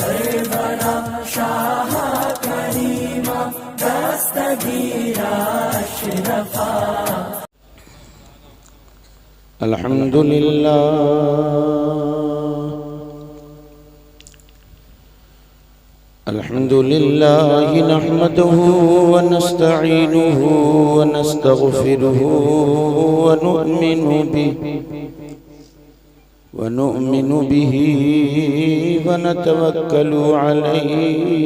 सरवरा शाह करीमा दस्तगीरा अशरफा। अल्हम्दुलिल्लाह अल्हम्दुलिल्लाह नहमदुहु व नस्तईनुहु व नस्तगफिरुहु व नु'मिनु बिही व नतवक्कलु अलैहि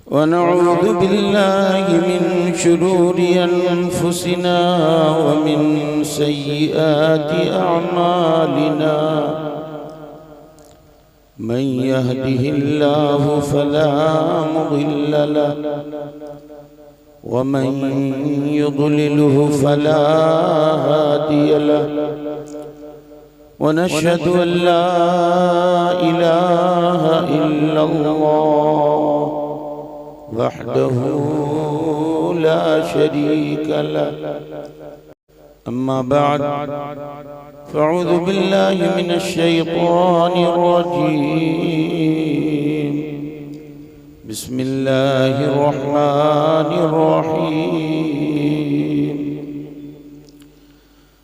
व नऊज़ु बिल्लाहि मिन शुरूरि अनफुसिना व मिन सय्यिआति अअमालिना। मन यहदिहिल्लाहु फला मुदिल्ल लहु व मन युद्लिलहु फला हादिय लहु व नशहदु अन ला इलाहा इल्लल्लाह वहदहु ला शरीक लहु। अम्मा बअद फ़अऊज़ु बिल्लाहि मिनश शैतानिर रजीम। बिस्मिल्लाहिर रहमानिर रहीम।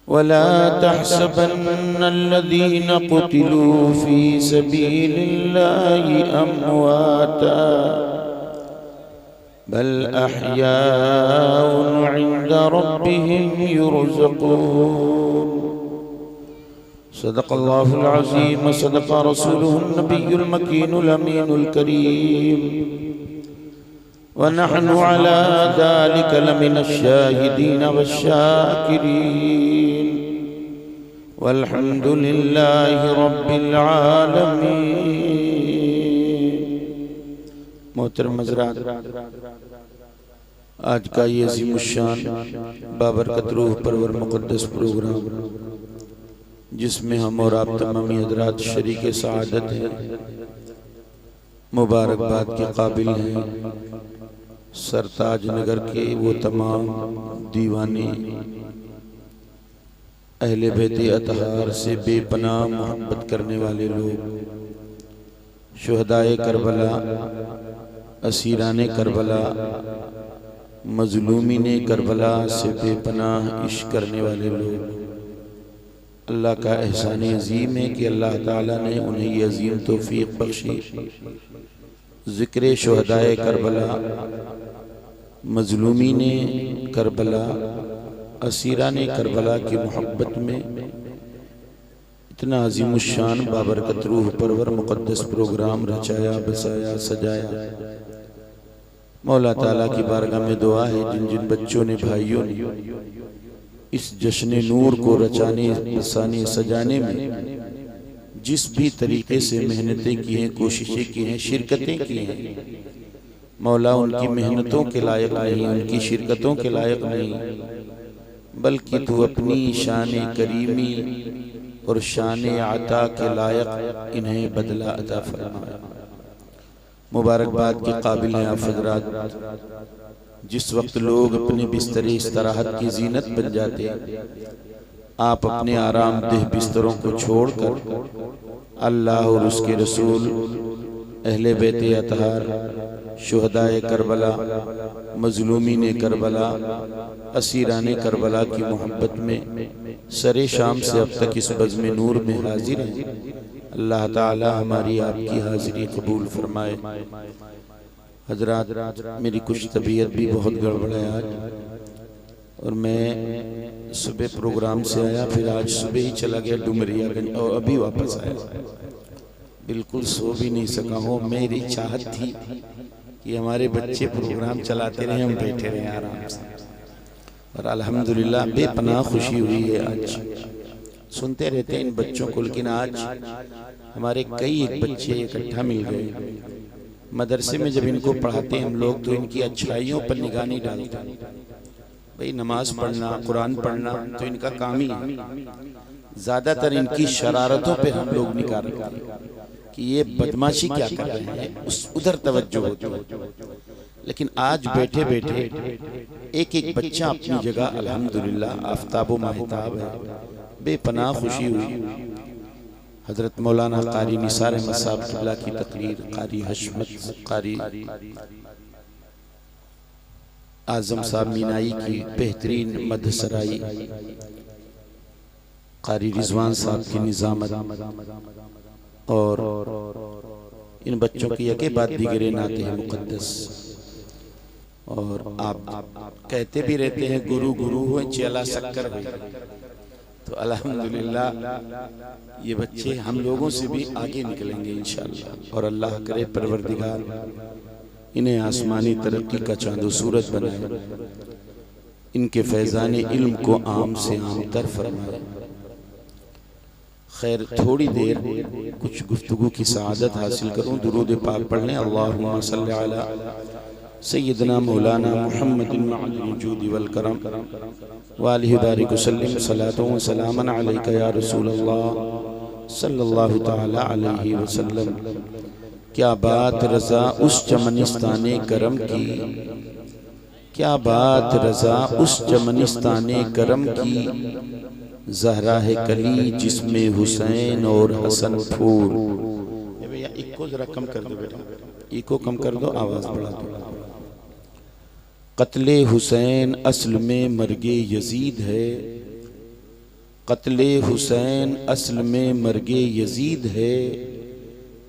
वला तहसबन्नल्लज़ीन क़ुतिलू फ़ी सबीलिल्लाहि अम्वाता बल अहयाउन इंद रब्बिहिम युरज़क़ून। सदक़ल्लाहुल अज़ीम सदक़ रसूलुहुन नबियुल मकीनुल अमीनुल करीम व नहनु अला ज़ालिका लमिनश शाहिदीन वश्शाकिरीन वल्हम्दुलिल्लाहि रब्बिल आलमीन। मोहतरम हज़रात, आज का ये अज़ीमुश्शान बाबरकत रूह परवर मुक़द्दस प्रोग्राम, जिसमें हम और आप तमामी हज़रात शरीक सआदत हैं, मुबारकबाद के काबिल हैं। सरताज नगर के वो तमाम दीवाने अहले बैत अतहार से बेपनाह मोहब्बत करने वाले लोग, शुहदाए करबला, असीराने करबला, मजलूमीने करबला से बेपनाह इश्क करने वाले लोग, अल्लाह का एहसान अजीम है कि अल्लाह ताला ने उन्हें ये अजीम तौफीक बख्शी, ज़िक्र शुहदाए करबला, मजलूमीने करबला, असीराने करबला की मोहब्बत में इतना अज़ीमुश्शान बाबरकत रूह परवर मुक़द्दस प्रोग्राम रचाया, बसाया, सजाया। मौला ताला की बारगाह में दुआ है, जिन जिन बच्चों ने, भाइयों ने इस जश्न नूर को रचाने, बसाने, सजाने में जिस भी तरीके से मेहनतें की हैं, कोशिशें की हैं, शिरकतें की हैं, मौला उनकी मेहनतों के लायक नहीं, उनकी शिरकतों के लायक नहीं, बल्कि तू अपनी शान करीमी और शान अता के लायक इन्हें बदला अता फरमाए। मुबारकबाद के काबिल हैं आप हज़रात। जिस वक्त लोग अपने बिस्तर इस्तराहत की जीनत बन जाते, आप अपने आरामदेह बिस्तरों को छोड़कर अल्लाह और उसके रसूल, अहले बैत अतहार, शुहदाए करबला, मजलूमीन करबला, असीराने करबला की मोहब्बत में सरे शाम से अब तक इस बज़्म नूर में हाजिर हैं। अल्लाह ताला हमारी आपकी हाजिरी कबूल फरमाए। हजरात, मेरी कुछ तबीयत भी बहुत गड़बड़ है आज, और मैं सुबह प्रोग्राम से आया, फिर आज सुबह ही चला गया डुमरियागंज और अभी वापस आया। बिल्कुल सो भी नहीं सका हूँ। मेरी चाहत थी कि हमारे बच्चे प्रोग्राम चलाते रहे, हम बैठे रहे आराम से, और अल्हम्दुलिल्लाह बेपनाह खुशी हुई है। आज सुनते रहते हैं इन बच्चों को, लेकिन आज हमारे कई एक बच्चे इकट्ठा मिल गए। मदरसे में जब इनको पढ़ाते हैं हम लोग, तो इनकी अच्छाइयों पर निगाह नहीं डालते। भाई नमाज पढ़ना, कुरान पढ़ना तो इनका काम ही है, ज्यादातर इनकी शरारतों पे हम लोग निगाह रखते हैं कि ये बदमाशी क्या कर रहे हैं, उधर तवज्जो होती है। लेकिन आज बैठे बैठे एक एक बच्चा अपनी जगह अल्हम्दुलिल्लाह आफ्ताबो महताब है। बेपनाह खुशी हुई। हजरत मौलाना कारी निसार अहमद साहब क़िबला की तकरीर, कारी हशमत, कारी आज़म साहब मीनाई की बेहतरीन मदसराई, कारी रिजवान साहब की निज़ामत और इन बच्चों की यके बाद दिगरे नाते हैं मुक़द्दस। और आप कहते भी रहते हैं गुरु गुरु हो चेला शक्कर हो, तो अल्हम्दुलिल्लाह ये बच्चे हम लोगों से भी आगे निकलेंगे इंशाअल्लाह। और अल्लाह करे परवरदिगार इन्हें आसमानी तरक्की का चांदो सूरज बनाए, इनके फैज़ान इल्म को आम से आम तर फरमाए। खैर थोड़ी देर कुछ गुफ्तगू की सआदत हासिल करूँ, दुरूद पाक पढ़ लें। अल्लाहुम्मा सल्ली अला सय्यदना मौलाना मुहम्मदिन मअल वजूद वल करम व आलिहि बारिक वसल्लिम सलातो व सलामन अलैका या रसूल अल्लाह सल्लल्लाहु तआला अलैहि वसल्लम। क्या बात रज़ा उस चमनिस्ताने करम की, क्या बात रज़ा उस चमनिस्ताने करम की, ज़हरा है कली जिसमें हुसैन और हसन फूल। भैया इको जरा कम कर दो बेटा, इको कम कर दो, आवाज़ बढ़ा दो। क़त्ले हुसैन असल में मर्गे यजीद है, क़त्ले हुसैन असल में मर्गे यजीद है,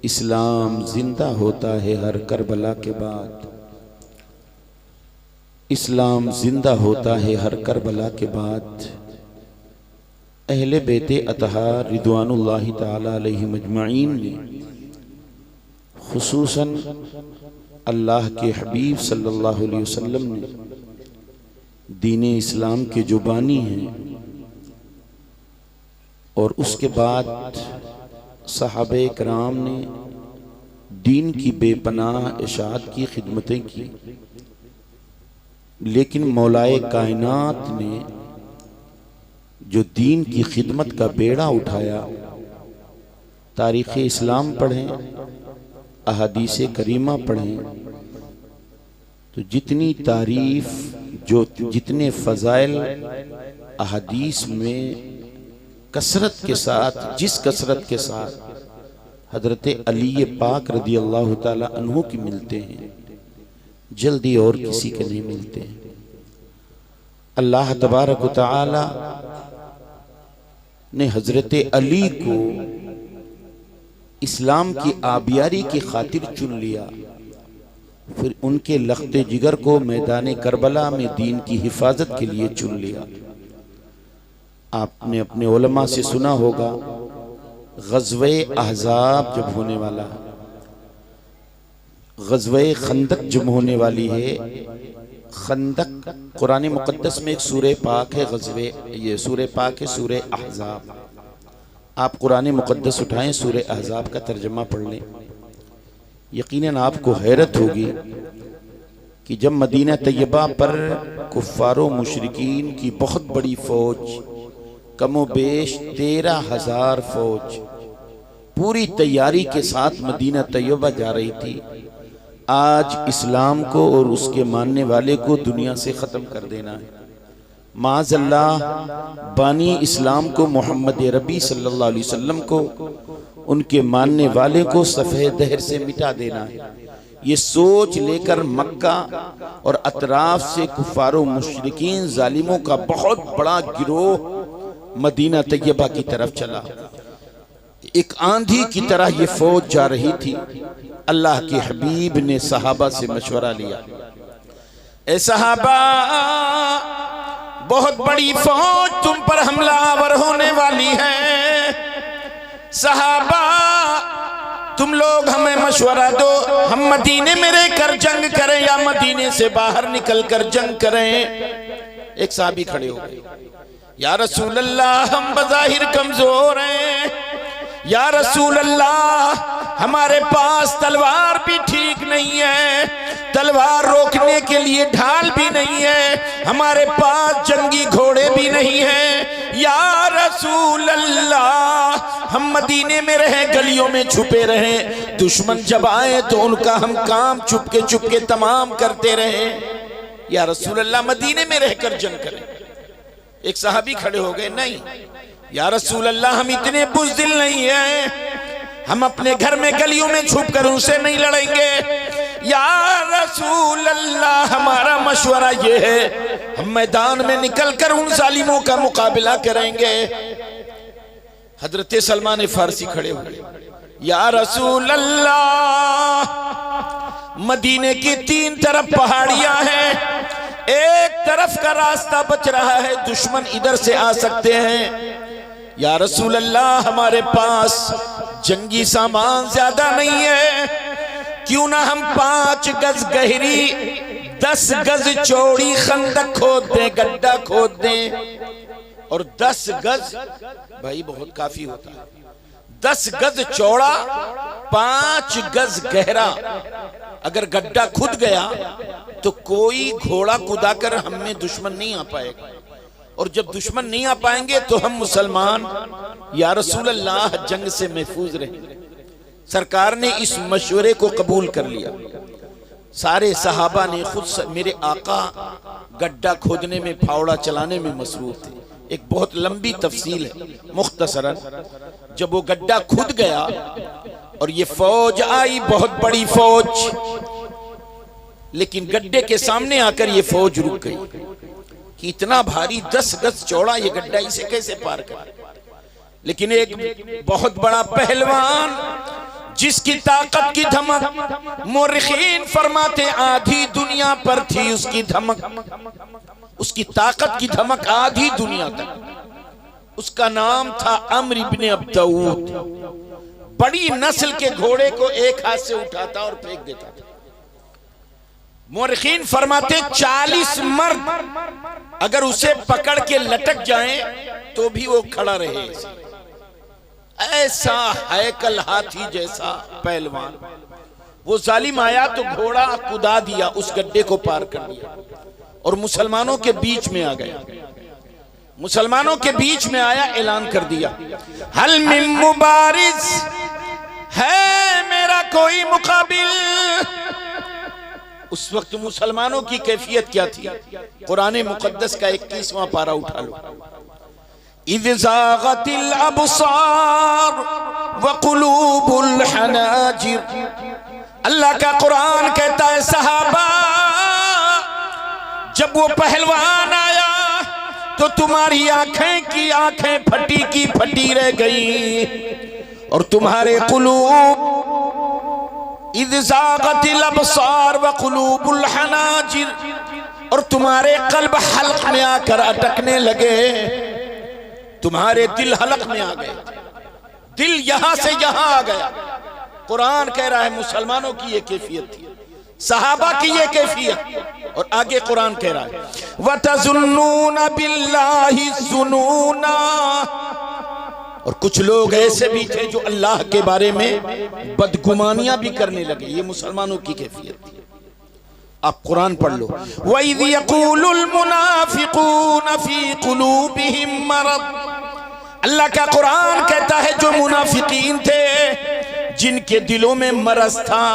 इस्लाम जिंदा होता है हर करबला के बाद, इस्लाम जिंदा होता है हर करबला के बाद। अहले बेते अतहार रिदवानुल्लाहि ताला अलैहिम अजमईन ने खुसूसन अल्लाह के हबीब सल्लल्लाहु अलैहि वसल्लम ने दीन इस्लाम के जो बानी हैं, और उसके बाद सहाबे कराम ने दीन की बेपनाह इशाअत की खिदमतें की, लेकिन मौलाए कायनात ने जो दीन की खिदमत का बेड़ा उठाया। तारीख़ इस्लाम पढ़ें, अहादीस करीमा पढ़ें, तो जितनी तारीफ, जो जितने फ़ज़ाइल अहादीस में कसरत के साथ, जिस कसरत के साथ हज़रत अली पाक रदी अल्लाह ताला अन्हु की मिलते हैं, जल्दी और किसी के नहीं मिलते हैं। अल्लाह तबारक व तआला ने हज़रत अली को इस्लाम की आबियारी की खातिर चुन लिया, फिर उनके लख्ते जिगर को मैदान करबला में दीन की हिफाजत के लिए चुन लिया। आपने अपने उलमा से सुना होगा, ग़ज़वे अहज़ाब जब होने वाला है, ग़ज़वे खंदक जब होने वाली है, खंदक कुरान मुक़द्दस में एक सूरह पाक है, ग़ज़वे ये सूरह पाक है सूरह अहज़ाब। आप कुरान मुक़द्दस उठाएं, सूरह अहज़ाब का तर्जमा पढ़ लें, यकीनन आपको हैरत होगी कि जब मदीना तैयबा पर कुफ़ारो मुशरिकीन की बहुत बड़ी फ़ौज, कमो बेश 13,000 फ़ौज पूरी तैयारी के साथ मदीना तैयबा जा रही थी, आज इस्लाम को और उसके मानने वाले को दुनिया से ख़त्म कर देना है। माज़अल्लाह बानी इस्लाम को, मोहम्मद रबी सल्लल्लाहु अलैहि वसल्लम को, उनके मानने वाले को सफ़े दहर से मिटा देना है। ये सोच लेकर मक्का और अतराफ से कुफ़ारो मुशरिकीन जालिमों का बहुत बड़ा गिरोह मदीना तैयबा की तरफ चला। एक आंधी की तरह ये फौज जा रही थी। अल्लाह के हबीब ने सहाबा से मशवरा लिया, ए सहाबा, बहुत बड़ी फौज तुम पर हमलावर होने वाली है। सहाबा, तुम लोग हमें मशवरा दो, हम मदीने में रहकर जंग करें या मदीने से बाहर निकल कर जंग करें। एक साहबी खड़े हो गए, या रसूल अल्लाह, हम बज़ाहिर कमजोर हैं, या रसूल अल्लाह, हमारे पास तलवार भी ठीक नहीं है, तलवार रोकने के लिए ढाल भी नहीं है, हमारे पास जंगी घोड़े भी नहीं है। या रसूल अल्लाह, हम मदीने में रहें, गलियों में छुपे रहें, दुश्मन जब आए तो उनका हम काम चुपके चुपके तमाम करते रहें। या रसूल अल्लाह, मदीने में रहकर जंग करें। एक सहाबी खड़े हो गए, नहीं, या रसूल अल्लाह हम इतने बुज़दिल नहीं हैं, हम अपने घर में गलियों में छुप कर उनसे नहीं लड़ेंगे। या रसूल अल्लाह हमारा मशवरा ये है, हम मैदान में निकल कर उन जालिमों का मुकाबला करेंगे। हजरत सलमान फारसी खड़े हुए, या रसूल अल्लाह मदीने की 3 तरफ पहाड़ियां हैं, एक तरफ का रास्ता बच रहा है, दुश्मन इधर से आ सकते हैं। या रसूल अल्लाह हमारे पास जंगी सामान ज्यादा नहीं है, क्यों ना हम 5 गज गहरी 10 गज चौड़ी खंदक खोद दें, गड्ढा खोद दें। और 10 गज भाई बहुत काफी होता है, 10 गज चौड़ा 5 गज गहरा अगर गड्ढा खुद गया तो कोई घोड़ा कुदाकर हमें दुश्मन नहीं आ पाएगा, और जब दुश्मन नहीं आ पाएंगे तो हम मुसलमान या रसूल अल्लाह जंग से महफूज रहेंगे। सरकार ने इस मशवरे को कबूल कर लिया। सारे सहाबा ने खुद मेरे आका गड्ढा खोदने में, फावड़ा चलाने में मसरूफ थे। एक बहुत लंबी तफसील है, मुख्तसरन जब वो गड्ढा खुद गया और ये फौज आई, बहुत बड़ी फौज, लेकिन गड्ढे के सामने आकर ये फौज रुक गई कि इतना भारी 10 गज चौड़ा ये गड्ढा, इसे कैसे पार कर। लेकिन एक बहुत बड़ा पहलवान जिसकी ताकत की धमक मुर्रिखीन फरमाते आधी दुनिया पर थी, उसकी धमक, उसकी ताकत की धमक आधी दुनिया तक। उसका नाम था अम्र इब्ने अब्दऊद। बड़ी नस्ल के घोड़े को एक हाथ से उठाता और फेंक देता था। मुर्रिखीन फरमाते 40 मर्द अगर उसे पकड़ के लटक जाएं तो भी वो खड़ा रहे। ऐसा हैकल हाथी जैसा पहलवान। वो जालिम आया तो घोड़ा कुदा दिया, उस गड्ढे को पार कर दिया और मुसलमानों के बीच में आ गया। मुसलमानों के बीच में आया, ऐलान कर दिया, हल मिन मुबारिज, है मेरा कोई मुकाबिल। उस वक्त मुसलमानों की कैफियत क्या थी? कुरान मुकद्दस का 21वां पारा उठा लो। इज़ ज़ाग़तिल अब्सार व क़ुलूबुल हनाजिर। अल्लाह का कुरान कहता है, सहाबा जब वो पहलवान आया तो तुम्हारी आंखें की आंखें फटी की फटी रह गई और तुम्हारे कुलूब, इज़ ज़ाग़तिल अब्सार व क़ुलूबुल हनाजिर, और तुम्हारे कल्ब हल्क में आकर अटकने लगे, तुम्हारे दिल हलक में आ गए, दिल यहां से यहां आ गया। कुरान कह रहा है मुसलमानों की ये कैफियत थी, सहाबा की ये कैफियत। और आगे कुरान कह रहा है, वतज़ुन्नूना बिल्लाहि ज़ुनूना। और कुछ लोग ऐसे भी थे जो अल्लाह के बारे में बदगुमानियां भी करने लगे। ये मुसलमानों की कैफियत थी। आप कुरान पढ़ लो, वइज़ यक़ूलुल मुनाफ़िक़ून फ़ी क़ुलूबिहिम मरद। अल्लाह का कुरान कहता है जो मुनाफिकीन थे, जिनके दिलों में मरज था,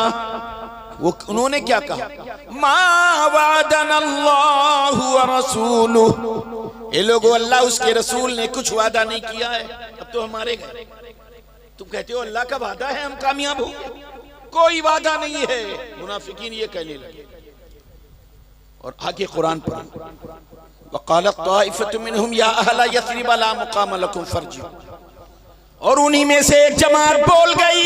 वो उन्होंने क्या कहा, मा वादनल्लाहु व रसूलुहु। ये लोगों, अल्लाह उसके रसूल ने कुछ वादा नहीं किया है, अब तो हमारे गए। तुम कहते हो अल्लाह का वादा है हम कामयाब हो, कोई वादा नहीं है। मुनाफिकीन ये कहने लगे। और आगे कुरान पढ़ो, वक़ालत ताइफ़तुम मिनहुम या अहला यस्रिब ला मुक़ाम लकुम फर्जिऊ। और उन्हीं में से एक जमात बोल गई,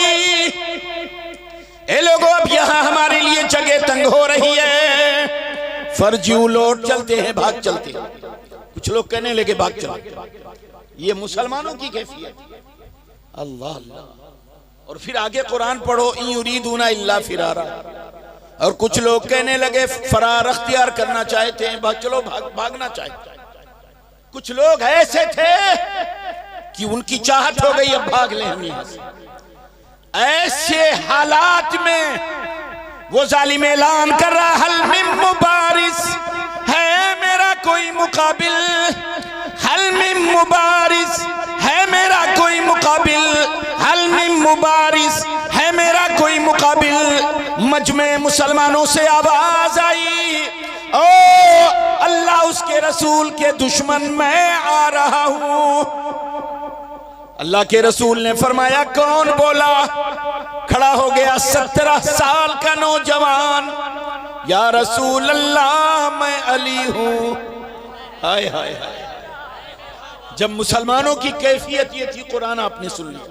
ए लोगों अब यहाँ हमारे लिए जगह तंग हो रही है, फर्जिऊ लौट चलते हैं, भाग चलते हैं। कुछ लोग कहने लगे भाग चलते। ये मुसलमानों की कैफियत। अल्लाह अल्लाह। और फिर आगे कुरान पढ़ो, इन युरीदूना इल्ला फिरारा। और कुछ लोग कहने लगे फरार अख्तियार करना चाहते हैं, चलो भागना चाहते। कुछ लोग ऐसे थे कि उनकी चाहत हो गई अब भाग लें हम यहां से। ऐसे हालात में वो जालिम ऐलान कर रहा, हल मिन मुबारिस, है मेरा कोई मुकाबिल, हल मिन मुबारिस, है मेरा कोई मुकाबिल, हल मिन मुबारिस, है मेरा कोई मुकाबिल। मजमे मुसलमानों से आवाज आई, ओ अल्लाह उसके रसूल के दुश्मन मैं आ रहा हूं। अल्लाह के रसूल ने फरमाया कौन बोला? खड़ा हो गया 17 साल का नौजवान, या रसूल अल्लाह मैं अली हूं। हाय हाय हाय। जब मुसलमानों की कैफियत ये थी, कुरान आपने सुन लिया,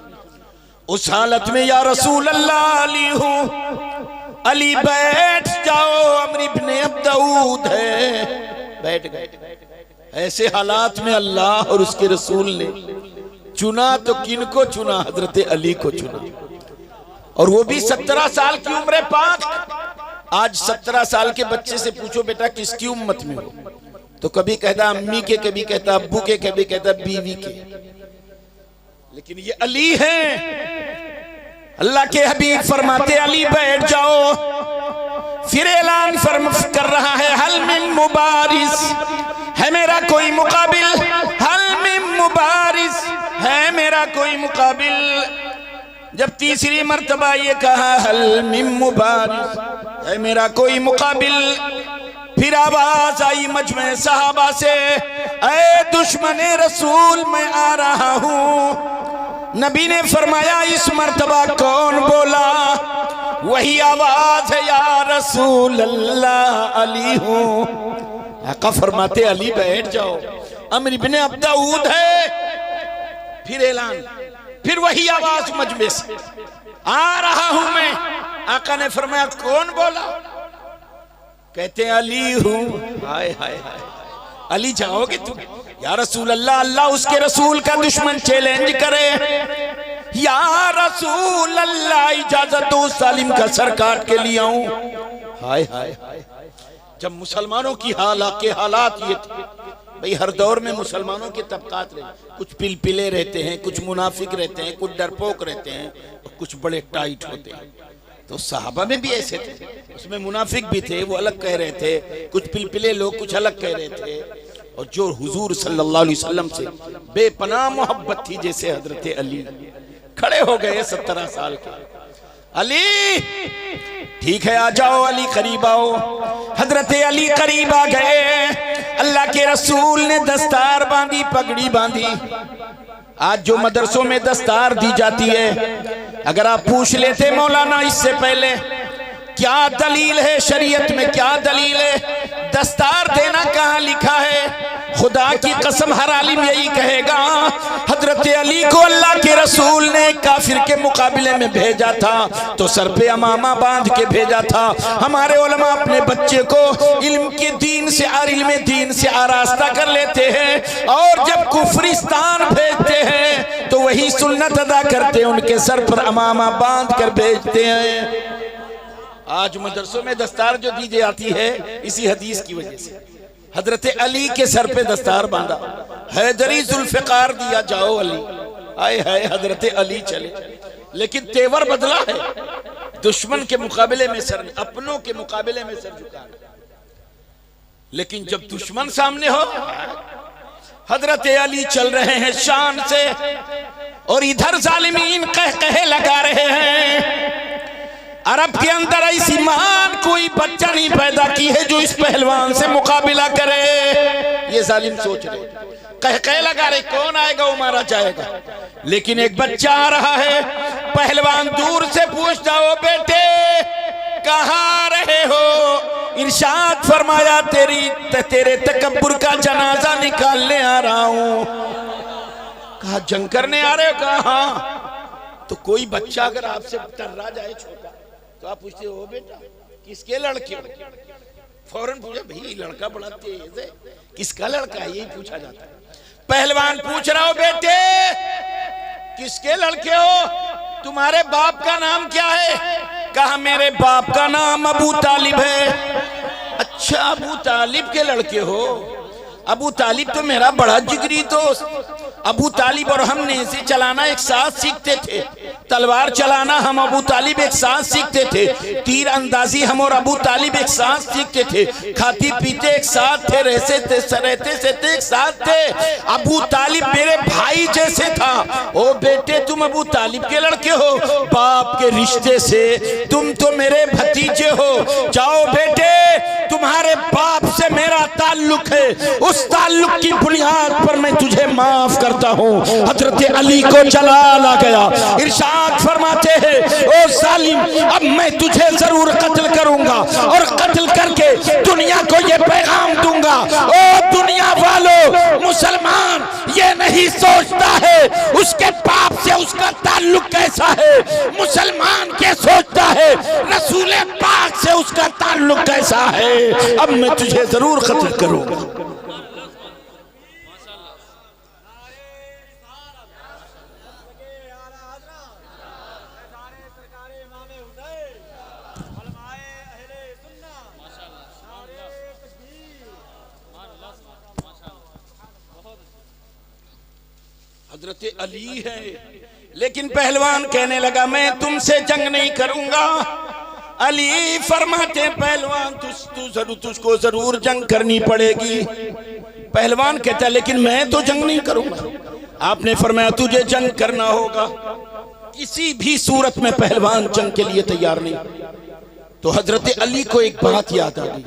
उस हालत में या रसूल अल्लाह अली हूं। अली बैठ जाओ, अमर इब्ने अब्दऊद है। बैठ गए। ऐसे हालात में अल्लाह और उसके रसूल ने चुना तो किनको चुना? हजरत अली को चुना, और वो भी 17 साल की उम्र पाक। आज 17 साल के बच्चे से पूछो बेटा किसकी उम्मत में हो, तो कभी कहता अम्मी के, कभी कहता अब्बू के, कभी कहता बीवी के। लेकिन ये अली हैं। अल्लाह के हबीब फरमाते अली बैठ जाओ। फिर ऐलान कर रहा है हल मिन मुबारिस, है मेरा कोई मुकाबिल? हल मिन मुबारिस, है मेरा कोई मुकाबिल? जब तीसरी मर्तबा ये कहा हल मिन मुबारिस, है मेरा कोई मुकाबिल, फिर आवाज आई मजमे सहाबा से, ऐ दुश्मने रसूल मैं आ रहा हूं। नबी ने फरमाया इस मर्तबा कौन बोला? वही आवाज है या रसूल अल्लाह अली हूं। आका फरमाते अली बैठ जाओ, अमर इब्ने अब्दऊद है। फिर ऐलान, फिर वही आवाज मजमे से, आ रहा हूं मैं। आका ने फरमाया कौन बोला? कहते अली हूं। हाय हाय हाय। अली जाओगे तुम? या रसूल अल्लाह, अल्लाह उसके रसूल का दुश्मन चैलेंज करे, या रसूल अल्लाह इजाजत दो सालिम का सर काट के लिए आऊं। हाय हाय हाय। जब मुसलमानों की हालात ये थे, भाई हर दौर में मुसलमानों के तबकात रहे, कुछ पिलपिले रहते हैं, कुछ मुनाफिक रहते हैं, कुछ डरपोक रहते हैं, और कुछ बड़े टाइट होते हैं। तो सहाबा में भी ऐसे थे, उसमें मुनाफिक भी थे, वो अलग कह रहे थे, कुछ पिलपिले लोग कुछ अलग कह रहे थे। और जो हुजूर सल्लल्लाहु अलैहि वसल्लम से बेपनाह मोहब्बत थी, जैसे हजरत अली खड़े हो गए 17 साल के। अली ठीक है आ जाओ, अली करीब आओ। हजरत अली करीब आ गए। अल्लाह के रसूल ने दस्तार बांधी, पगड़ी बांधी। आज जो मदरसों में दस्तार दी जाती है, अगर आप पूछ लेते मौलाना इससे पहले क्या दलील है शरीयत में, क्या दलील है, दस्तार देना कहाँ लिखा है? खुदा की कसम हर आलिम यही कहेगा, हजरत अली को अल्लाह के रसूल ने काफिर के मुकाबले में भेजा था तो सर पे अमामा बांध के भेजा था। हमारे उलमा अपने बच्चे को इल्म के दीन से आरास्ता कर लेते हैं, और जब कुफरिस्तान भेजते हैं तो वही सुन्नत अदा करते हैं, उनके सर पर अमामा बांध कर भेजते हैं। आज मदरसों में दस्तार जो दी जाती है इसी हदीस की वजह से। हजरत अली के सर पे दस्तार बांधा, हैदरी जुल्फिकार दिया, जाओ अली। आए है हजरत अली चले, लेकिन तेवर बदला है। दुश्मन के मुकाबले में सर, अपनों के मुकाबले में सर झुका, लेकिन जब दुश्मन सामने हो, हजरत अली चल रहे हैं शान से, और इधर जालिमीन कह लगा रहे हैं। अरब के अंदर ऐसी महान कोई बच्चा नहीं पैदा की है जो इस पहलवान से मुकाबला करे। ये जालिम सोच रहे, कह लगा रहे कौन आएगा वो मारा जाएगा, लेकिन एक बच्चा आ रहा है। पहलवान दूर से पूछता, ओ बेटे कहाँ रहे हो? इरशाद फरमाया तेरे तकब्बुर का जनाजा निकालने आ रहा हूं। कहा जंग करने आ रहे हो? कहा। तो कोई बच्चा अगर आपसे टर्रा जाए छोटा, तो आप पूछते हो बेटा किसके लड़के हो? फौरन पूछा भाई लड़का बड़ा तेज है, किसका लड़का है, यही पूछा जाता है। पहलवान पूछ रहा हो बेटे किसके लड़के हो, तुम्हारे बाप का नाम क्या है? कहा मेरे बाप का नाम अबू तालिब है। अच्छा अबू तालिब के लड़के हो? अबू तालिब तो मेरा बड़ा जिगरी दोस्त। अबू तालिब और हम नेज़े चलाना एक साथ सीखते थे, तलवार चलाना हम अबू तालिब एक साथ सीखते थे, तीर अंदाजी हम और अबू तालिब एक साथ सीखते थे, खाती पीते एक साथ थे, रहते सहते एक साथ थे। अबू तालिब मेरे भाई जैसे था। ओ बेटे तुम अबू तालिब के लड़के हो, बाप के रिश्ते से तुम तो मेरे भतीजे हो। जाओ बेटे तुम्हारे बाप से मेरा ताल्लुक है, उस ताल्लुक की बुनियाद पर मैं तुझे माफ करता हूँ। हजरत अली को जलाल आ गया, इरशाद फरमाते हैं ओ जालिम, अब मैं तुझे जरूर कत्ल करूंगा और कत्ल करके दुनिया को ये पैगाम दूंगा, ओ दुनिया वालों, मुसलमान ये नहीं सोचता है उसके बाप से उसका ताल्लुक कैसा है, मुसलमान क्या सोचता है रसूल पाक से उसका ताल्लुक कैसा है। अब मैं तुझे जरूर कत्ल करूंगा। हजरत अली है, लेकिन पहलवान कहने लगा मैं तुमसे जंग नहीं करूंगा। अली फरमाते पहलवान तुझको जरूर जंग करनी पड़ेगी। पहलवान कहता लेकिन मैं तो जंग नहीं करूंगा। आपने फरमाया तुझे जंग करना होगा, किसी भी सूरत में पहलवान जंग के लिए तैयार नहीं। तो हजरत अली को एक बात याद आ गई,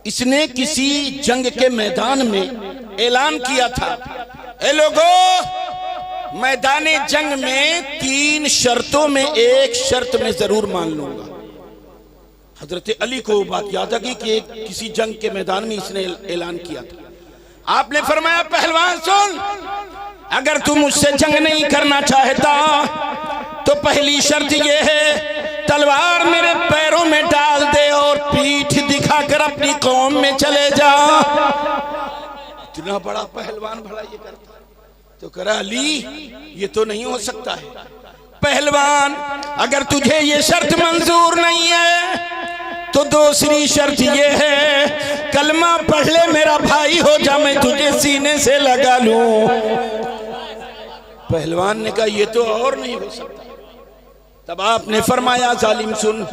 इसने किसी जंग के मैदान में ऐलान किया था, ए लोगों, मैदाने जंग में 3 शर्तों में एक शर्त में जरूर मान लूंगा। हजरत अली को बात याद आ गई कि किसी जंग के मैदान में इसने ऐलान किया था। आपने फरमाया पहलवान सुन, अगर तू मुझसे जंग नहीं करना चाहता तो पहली शर्त यह है तलवार मेरे पैरों में डाल दे और पीठ दिखाकर अपनी कौम में चले जा। इतना बड़ा पहलवान भला ये करता, तो करा अली ये तो नहीं हो सकता है। पहलवान अगर तुझे ये शर्त मंजूर नहीं है तो दूसरी शर्त ये है कलमा पढ़ ले मेरा भाई हो जा, मैं तुझे सीने से लगा लूं। पहलवान ने कहा ये तो और नहीं हो सकता। तब आपने फरमाया जालिम सुन,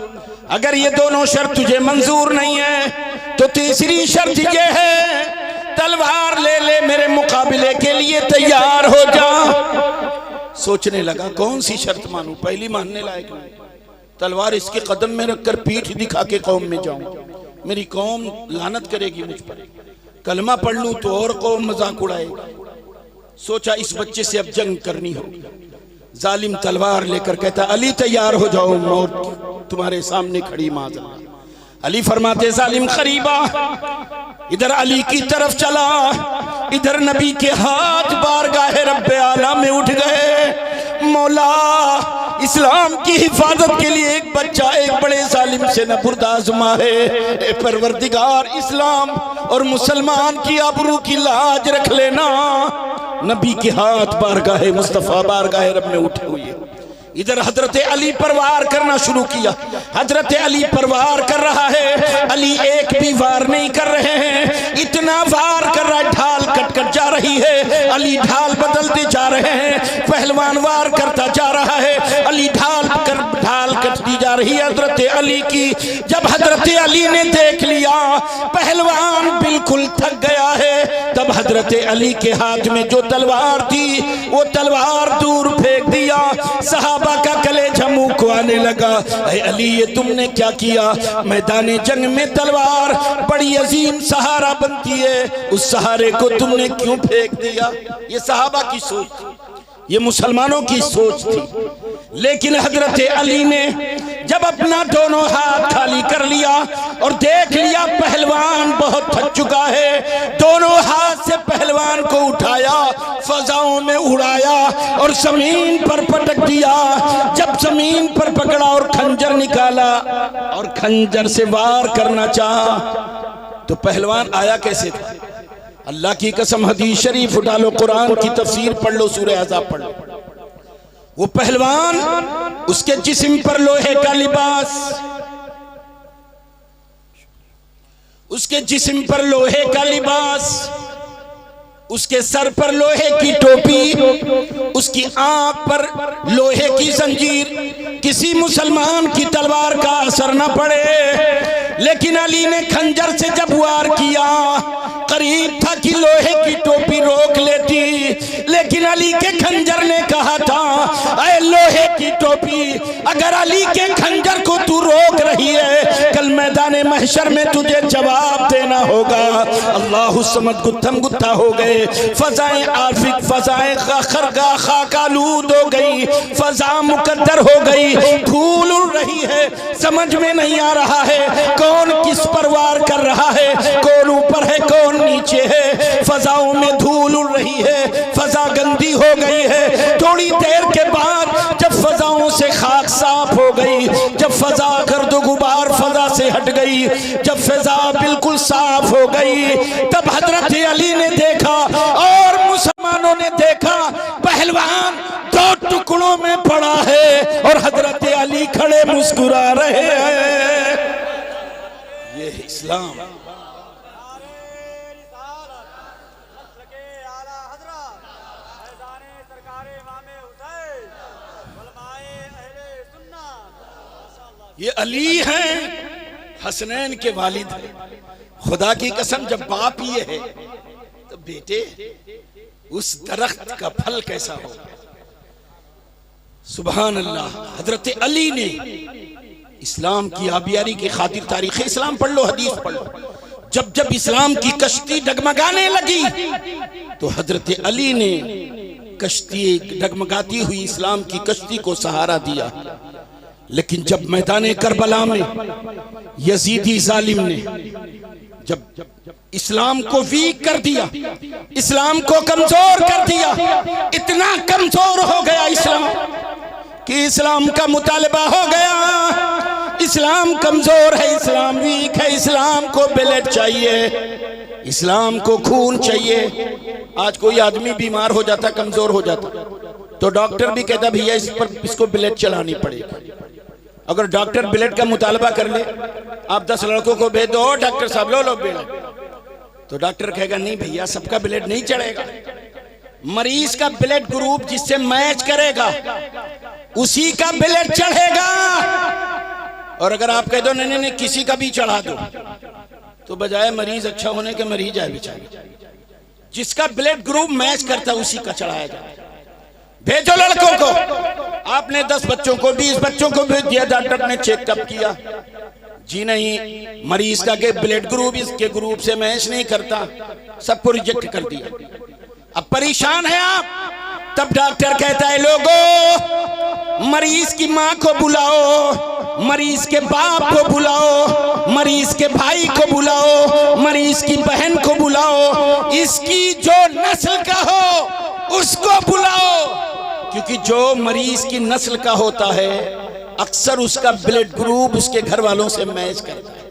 अगर ये दोनों शर्त तुझे मंजूर नहीं है तो तीसरी शर्त ये है तलवार ले ले मेरे मुकाबले के लिए तैयार हो जा। सोचने लगा कौन सी शर्त मानूं, पहली मानने लायक नहीं, तलवार इसके कदम में रखकर पीठ दिखा के कौम में जाऊं, मेरी कौम लानत करेगी मुझ पर, कलमा पढ़ लूं तो और कौम मजाक उड़ाएगी। सोचा इस बच्चे से अब जंग करनी होगी। जालिम तलवार लेकर कहता अली तैयार हो जाओ, मौत तुम्हारे सामने खड़ी माजरा। अली फरमाते जालिम करीबा, इधर अली की तरफ चला, इधर नबी के हाथ बारगाह रब्बे आला में उठ गए। मौला इस्लाम की हिफाजत के लिए एक बच्चा एक बड़े जालिम से न बुर्दाज़मा है, परवरदिगार इस्लाम और मुसलमान की आबरू की लाज रख लेना। नबी के हाथ बारगाह मुस्तफा बारगाह रब में उठे हुए, इधर हजरत अली परवार करना शुरू किया। हजरत अली परवार कर रहा है, अली एक भी वार नहीं कर रहे हैं, इतना वार कर रहा है ढाल कट कट जा रही है, अली ढाल बदलते जा रहे हैं, पहलवान वार करता जा रहा है, अली ढाल कटती जा रही है हजरत अली की। जब हजरत अली ने देख लिया पहलवान बिल्कुल थक गया है, तब हजरत अली के हाथ में जो तलवार थी वो तलवार दूर फेंक दिया। सहाबा का कलेजा मुंह को आने लगा, ऐ अली ये तुमने क्या किया? मैदान जंग में तलवार बड़ी अजीम सहारा बनती है, उस सहारे को तुमने क्यों फेंक दिया? ये सहाबा की सोच थी, ये मुसलमानों की सोच थी। लेकिन हजरत अली ने जब अपना दोनों हाथ खाली कर लिया और देख लिया पहलवान बहुत थक चुका है, दोनों हाथ से पहलवान को उठाया, फजाओं में उड़ाया और जमीन पर पटक दिया। जब जमीन पर पकड़ा और खंजर निकाला और खंजर से वार करना चाहा, तो पहलवान आया कैसे था? अल्लाह की कसम हदीस शरीफ उठा लो, कुरान की तफसीर पढ़ लो, सूरह अहज़ाब पढ़ लो। वो पहलवान, उसके जिस्म पर लोहे का लिबास, उसके जिस्म पर लोहे का लिबास, उसके सर पर लोहे की टोपी, उसकी आंख पर लोहे की जंजीर। किसी मुसलमान की तलवार का असर न पड़े, लेकिन अली ने खंजर से जब वार किया, करीब था कि लोहे की टोपी रोक लेती, लेकिन अली के खंजर ने कहा था, ऐ लोहे लोहे की टोपी, अगर अली के खंजर को तू रोक रही है, कल मैदान महशर में तुझे जवाब देना होगा। अल्लाह समद गुत्थम गुत्था हो गए, फजाएं आफिक, फजाएं खरगा खाकालूद हो गई, फजा मुकद्दर हो गई, धूल उड़ रही है, समझ में नहीं आ रहा है कौन किस पर वार कर रहा है, कौन ऊपर है कौन नीचे है। फजाओं में धूल उड़ रही है, फजा गंदी हो गई है। थोड़ी देर के बाद जब फजाओं से खाक साफ हो गई, जब फजा गर्द गुबार फजा से हट गई, जब फजा बिल्कुल साफ हो गई, तब हजरत अली ने देखा और मुसलमानों ने देखा पहलवान दो टुकड़ों में पड़ा है और हजरत अली खड़े मुस्कुरा रहे हैं। ये इस्लाम। ये अली हैं, हसनैन के वालिद हैं। खुदा की कसम, जब बाप ये है तो बेटे उस दरख्त का फल कैसा हो। सुभान अल्लाह। हजरत अली ने इस्लाम की आबियारी की खातिर तारीख इस्लाम पढ़ लो, हदीस पढ़ लो। जब जब इस्लाम की कश्ती डगमगाने लगी तो हजरत अली ने कश्ती, डगमगाती हुई इस्लाम की कश्ती को सहारा दिया। लेकिन जब मैदान करबला में यजीदी जालिम ने जब इस्लाम को वीक कर दिया, इस्लाम को कमजोर कर दिया, इतना कमजोर हो गया इस्लाम कि इस्लाम का मुतालबा हो गया, इस्लाम कमजोर है, इस्लाम वीक है, इस्लाम को ब्लड चाहिए, इस्लाम को खून चाहिए। आज कोई आदमी बीमार हो जाता, कमजोर हो जाता, तो डॉक्टर भी कहता भैया इसको ब्लड चलानी पड़ेगी। अगर डॉक्टर ब्लड का मुतालबा कर ले, आप 10 लड़कों को भेज दो, डॉक्टर साहब लो ब्लड, तो डॉक्टर कहेगा नहीं भैया सबका ब्लड नहीं चढ़ेगा, मरीज का ब्लड ग्रुप जिससे मैच करेगा उसी का ब्लड चढ़ेगा। और अगर आप कह दो नहीं नहीं किसी का भी चढ़ा दो, तो बजाय मरीज अच्छा होने के मरीज आए बेचारे, जिसका ब्लड ग्रुप मैच करता उसी का चढ़ाया जाए। भेजो लड़कों को। आपने 10 बच्चों को 20 बच्चों को भेज दिया, डॉक्टर ने चेकअप किया, जी नहीं मरीज का के ब्लड ग्रुप इसके ग्रुप से मैच नहीं करता, सबको रिजेक्ट कर दिया। अब परेशान है आप, तब डॉक्टर कहता है लोगों मरीज की मां को बुलाओ, मरीज के बाप को बुलाओ, मरीज के भाई को बुलाओ, मरीज की बहन को बुलाओ, इसकी जो नस्ल का हो उसको बुलाओ, क्योंकि जो मरीज की नस्ल का होता है अक्सर उसका ब्लड ग्रुप उसके घर वालों से मैच करता है।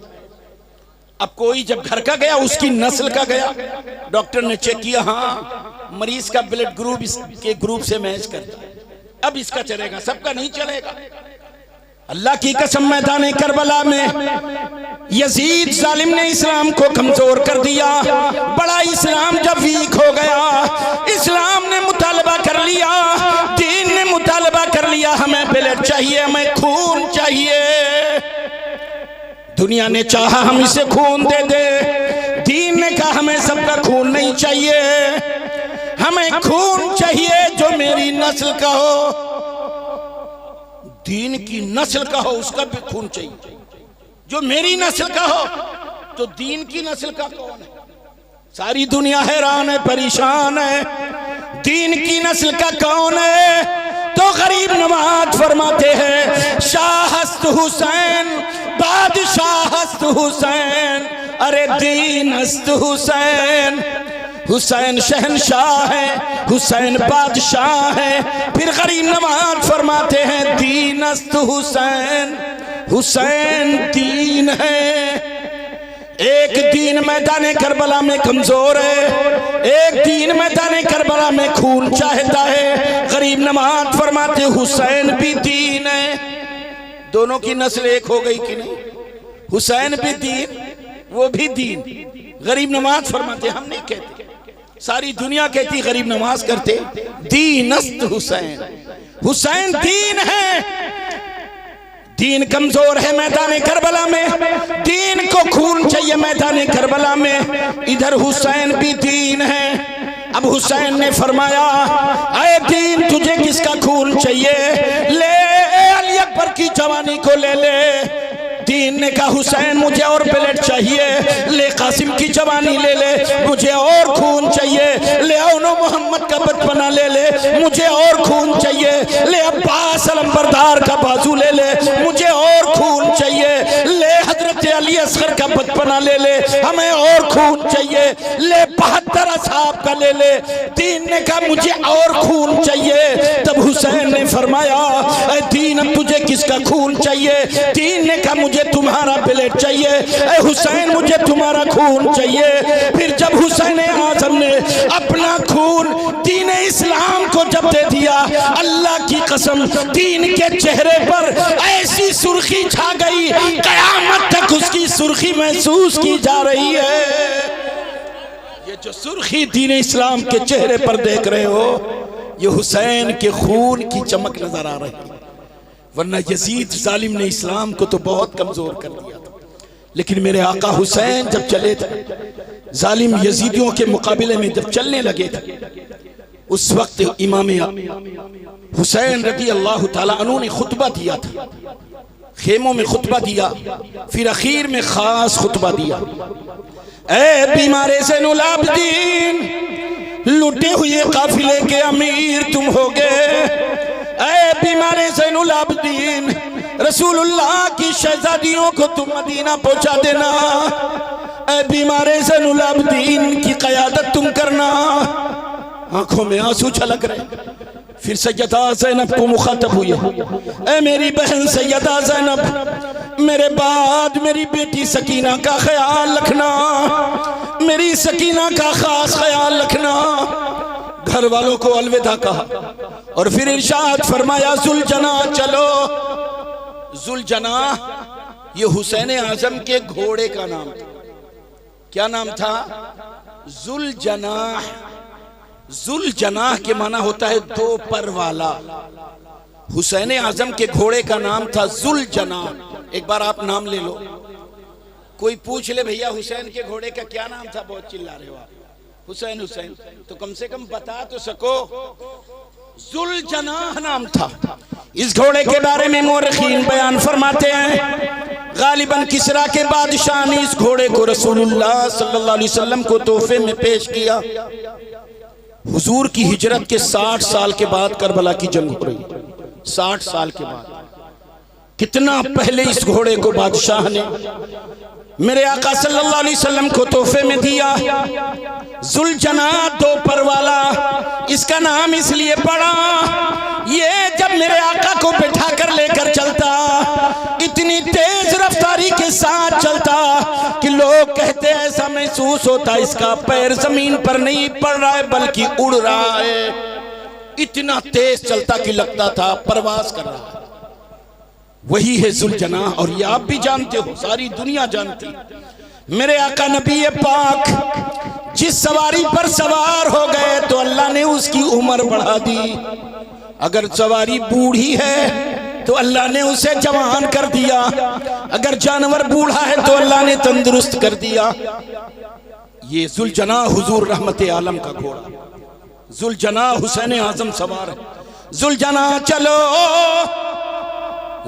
अब कोई जब घर का गया उसकी नस्ल का गया, डॉक्टर ने चेक किया, हाँ मरीज का ब्लड ग्रुप इसके ग्रुप से मैच करता है, अब इसका चलेगा, सबका नहीं चलेगा। अल्लाह की कसम, मैदान करबला में यजीद जालिम ने इस्लाम को कमजोर कर दिया। बड़ा इस्लाम जब वीक हो गया, इस्लाम ने मुतालबा कर लिया, दीन ने मुतालबा कर लिया, हमें ब्लड चाहिए, हमें खून चाहिए। दुनिया ने चाहा हम इसे खून दे दे, दीन ने कहा हमें सबका खून नहीं चाहिए, हमें खून चाहिए जो मेरी नस्ल का हो, दीन की नस्ल का हो उसका भी खून चाहिए, जो मेरी नस्ल का हो। तो दीन की नस्ल का कौन है? सारी दुनिया हैरान है, परेशान है, दीन की नस्ल का कौन है? तो गरीब नवाज फरमाते हैं शाहस्त हुसैन, बादशाहस्त हुसैन, अरे दीनस्त हुसैन। हुसैन शहनशाह है, हुसैन बादशाह है। फिर गरीब नवाज फरमाते हैं दीनस्त हुसैन, हुसैन दीन है। एक दीन मैदान करबला में कमजोर है, एक दीन मैदान करबला में खून चाहता है। गरीब नवाज फरमाते हुसैन भी दीन है। दोनों की नस्ल एक हो गई कि नहीं? हुसैन भी दीन, वो भी दीन। गरीब नवाज फरमाते हम नहीं कहते, सारी दुनिया कहती, गरीब नवाज करते दीनस्त हुसैन, हुसैन दीन है। दीन कमजोर है मैदान करबला में, दीन को खून चाहिए मैदान करबला में। इधर हुसैन भी दीन है, अब हुसैन ने फरमाया, ऐ दीन तुझे किसका खून चाहिए? ले अली अकबर की जवानी को ले ले। दीन ने कहा हुसैन मुझे और ब्लेड चाहिए। ले कासिम की जवानी ले ले, मुझे और खून चाहिए। ले औनो मोहम्मद का बचपना ले ले, मुझे और खून चाहिए। ले अब्बास अलंबरदार का बाजू ले ले, मुझे और खून चाहिए। ले हजरत अली असगर का बचपना ले ले, हमें और खून चाहिए। ले 72 असहाब का ले ले। दीन ने कहा मुझे और खून चाहिए। तब हुसैन ने फरमाया, ऐ दीन अब तुझे किसका खून चाहिए? दीन ने कहा मुझे तुम्हारा ब्लेड चाहिए। ऐ हुसैन मुझे तुम्हारा खून चाहिए। फिर जब हुसैन आज़म ने अपना खून दीन इस्लाम को जब दे दिया, अल्लाह की कसम दीन के चेहरे पर ऐसी सुर्खी छा गई, कयामत तक उसकी सुर्खी महसूस की जा रही है। ये जो सुर्खी दीन इस्लाम के चेहरे पर देख रहे हो, ये हुसैन के खून की चमक नजर आ रही है। वरना यजीद जालिम ने इस्लाम को तो बहुत कमजोर कर दिया था, लेकिन मेरे आका हुसैन जब चले थे, जालिम यजीदियों के मुकाबले में जब चलने लगे थे, उस वक्त इमाम हुसैन रज़ी अल्लाह ताला अन्हु ने खुतबा दिया था, खेमों में खुतबा दिया, फिर आखिर में खास खुतबा दिया। ऐ बीमारे ज़ैनुल आबिदीन, लुटे हुए काफिले के अमीर तुम हो गए। ऐ बीमारे ज़ैनुल आबिदीन, रसूलुल्लाह की शहजादियों को तुम मदीना पहुंचा देना। ऐ बीमारे ज़ैनुल आबिदीन की क़यादत तुम करना। आंखों में आंसू छलक रहे। फिर सैयदा ज़ैनब को मुखातब हुए, ऐ मेरी बहन सैयदा ज़ैनब, मेरे बाद मेरी बेटी सकीना का ख्याल रखना, मेरी सकीना का खास ख्याल रखना। घर वालों को अलविदा कहा और फिर इरशाद फरमाया, जुलजना चलो। जुलजना ये हुसैन आजम के घोड़े का नाम था। क्या नाम था? जुलजनाह। जुलजनाह के माना होता है दो पर वाला। हुसैन आजम के घोड़े का नाम था जुलजनाह। एक बार आप नाम ले लो, कोई पूछ ले भैया हुसैन के घोड़े का क्या नाम था, बहुत चिल्ला रहे हो आप, हुसैन हुसैन, तो कम से कम बता तो सको। जुलजनाह नाम था। इस घोड़े के बारे में मुअर्रिखीन बयान फरमाते हैं, गालिबन किसरा के बादशाह ने इस घोड़े को रसूलुल्लाह सल्लल्लाहु अलैहि वसल्लम को तोहफे में पेश किया। हुजूर की हिजरत के 60 साल के बाद करबला की जंग हो रही। 60 साल के बाद, कितना पहले इस घोड़े को बादशाह ने मेरे आका सल्लल्लाहु अलैहि वसल्लम को तोहफे में दिया। जुलजना दो पर वाला, इसका नाम इसलिए पड़ा, ये जब मेरे आका को बैठा कर लेकर चलता, इतनी तेज रफ्तारी के साथ चलता कि लोग कहते ऐसा महसूस होता इसका पैर जमीन पर नहीं पड़ रहा है बल्कि उड़ रहा है। इतना तेज चलता कि लगता था परवाज कर रहा है। वही है जुलजना, और ये आप भी जानते हो, सारी दुनिया जानती है। मेरे आका नबी पाक जिस सवारी पर सवार हो गए तो अल्लाह ने उसकी उम्र बढ़ा दी। अगर सवारी बूढ़ी है तो अल्लाह ने उसे जवान कर दिया, अगर जानवर बूढ़ा है तो अल्लाह ने तंदुरुस्त कर दिया। ये जुलजना हुजूर रहमत आलम का घोड़ा, जुलजना हुसैन आजम सवार है। जुलजना चलो।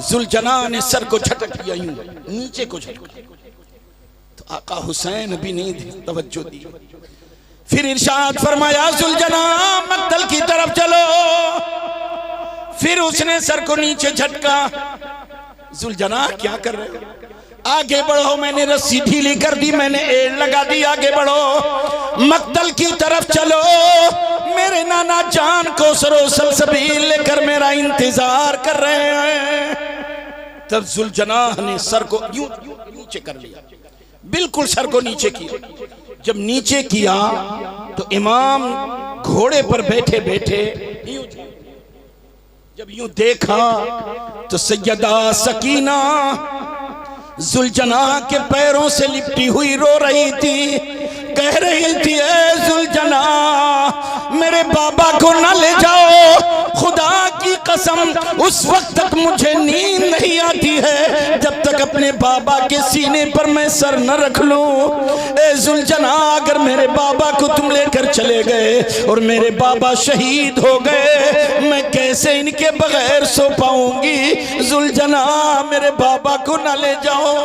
जुलजना ने सर को झटक दिया, यूं नीचे को झटका, तो आका हुसैन भी नहीं तवज्जो दी। फिर इरशाद फरमाया, जुलजना मक्तल की तरफ चलो। फिर उसने सर को नीचे झटका। जुलजना क्या कर रहे हो? आगे बढ़ो, मैंने रस्सी ढीली कर दी, मैंने एड़ लगा दी, आगे बढ़ो, मक्तल की तरफ चलो। मेरे नाना जान को सरो सलसबील लेकर मेरा इंतजार कर रहे हैं। तब जुलजनाह ने सर को यूं नीचे कर लिया, बिल्कुल सर को नीचे किया। जब नीचे किया तो इमाम घोड़े पर बैठे बैठे जब यूं देखा तो सैयदा सकीना जुलजना के पैरों से लिपटी हुई रो रही थी, कह रही थी, ए जुलजना मेरे बाबा को न ले जाओ, खुदा की कसम उस वक्त तक मुझे नींद नहीं आती है जब तक अपने बाबा के सीने पर मैं सर न रख लूं। ए जुलजना, अगर मेरे बाबा को तुम लेकर चले गए और मेरे बाबा शहीद हो गए, मैं कैसे इनके बगैर सो पाऊंगी। जुलजना, मेरे बाबा को न ले जाओ।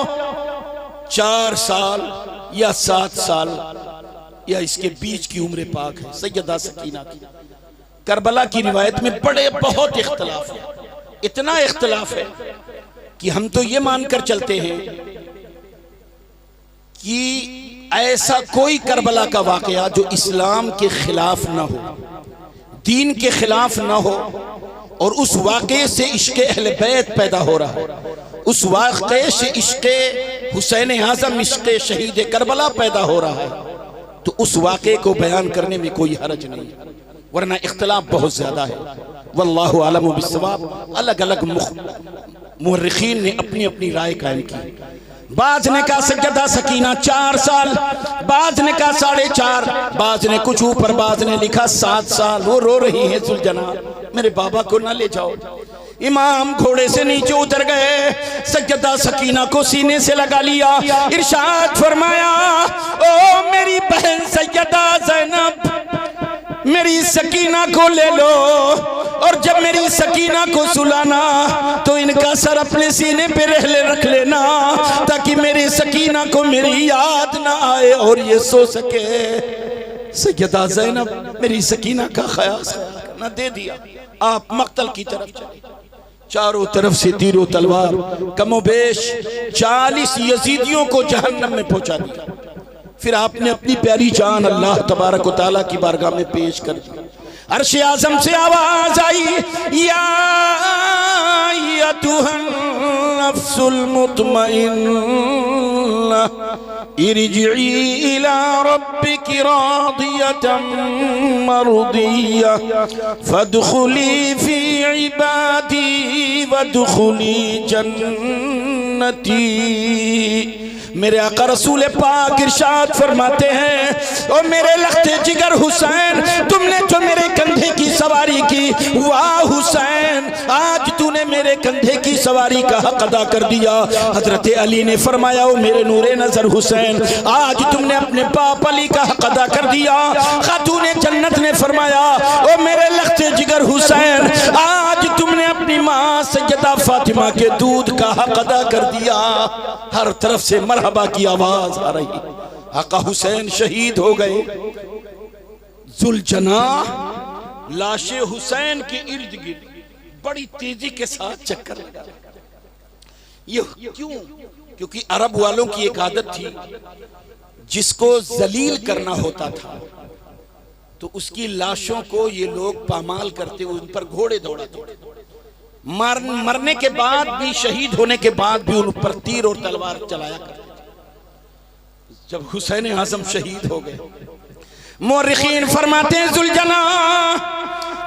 4 साल या 7 साल या इसके बीच की उम्र पाक है सैयदा सकीना की। करबला की रिवायत में बहुत इख्तलाफ है, इतना इख्तलाफ है कि हम तो ये मानकर चलते हैं कि ऐसा कोई करबला का वाकया जो इस्लाम के खिलाफ ना हो, दीन के खिलाफ ना हो, और उस वाकये से इश्क़े अहले बैत पैदा हो रहा है, उस वाकये से इश्क़े हुसैन आज़म, इश्क़े शहीद करबला पैदा हो रहा है, तो उस वाकये को बयान करने में कोई हरज नहीं, वरना इख्तिलाफ बहुत ज्यादा है। वल्लाहु आलम बिस्सवाब। अलग अलग मुअर्रिखीन ने अपनी अपनी राय कायम की। बाज ने कहा सैयदा सकीना 4 साल, बाज ने कहा 4.5, बाज ने कुछ ऊपर, बाज ने लिखा 7 साल। वो रो रही है, जुलजना मेरे बाबा को ना ले जाओ। इमाम घोड़े से नीचे उतर गए, सैयदा सकीना को सीने से लगा लिया, इरशाद फरमाया, ओ मेरी बहन सैयदा ज़ैनब, मेरी सकीना को ले लो, और जब मेरी सकीना को सुलाना तो इनका सर अपने सीने पे रख लेना, ताकि मेरी सकीना को मेरी याद ना आए और ये सो सके। सैयदा ज़ैनब मेरी सकीना का ख्याल करना दे दिया। आप मक्तल की तरफ चले, चारों तरफ से तीरों तलवार, कमोबेश 40 यजीदियों को जहन्नम में पहुंचा दिया। फिर आपने अपनी प्यारी जान अल्लाह तबारक व तआला की बारगाह में पेश कर दी। अर्श आज़म से आवाज आई, या अय्युहन नफ्सुल मुतमइन्ना इरजिई इला रब्बिकी रादियतम मर्दिया फदखुली फी इबादी वदखुली जन्नती। मेरे आका रसूल पाक इरशाद फरमाते हैं, और मेरे लख्ते जिगर हुसैन, तुमने जो मेरे कंधे की सवारी की, वाह हुसैन, आज तूने मेरे कंधे की सवारी का हक अदा कर दिया। हजरत अली ने फरमाया, ओ मेरे नूरे नजर हुसैन, आज तुमने अपने बाप अली का हक अदा कर दिया। खातूने जन्नत ने फरमाया, ओ मेरे लख्ते जिगर हुसैन, आज तुमने अपनी माँ सैयदा फातिमा के दूध का हक अदा कर दिया। हर तरफ से मरहबा की आवाज आ रही। आका हुसैन शहीद हो गए। जुलजना लाशे हुसैन के इर्द गिर्द बड़ी तेजी के साथ चक्कर लगा। ये क्यों? क्योंकि अरब वालों की एक आदत थी, जिसको जलील करना होता था तो उसकी लाशों को ये लोग पामाल करते, उन पर घोड़े दौड़ाते, मरने के बाद भी, शहीद होने के बाद भी उन पर तीर और तलवार चलाया करते। जब हुसैन आज़म शहीद हो गए, मुअर्रिखीन फरमाते हैं, जुलजना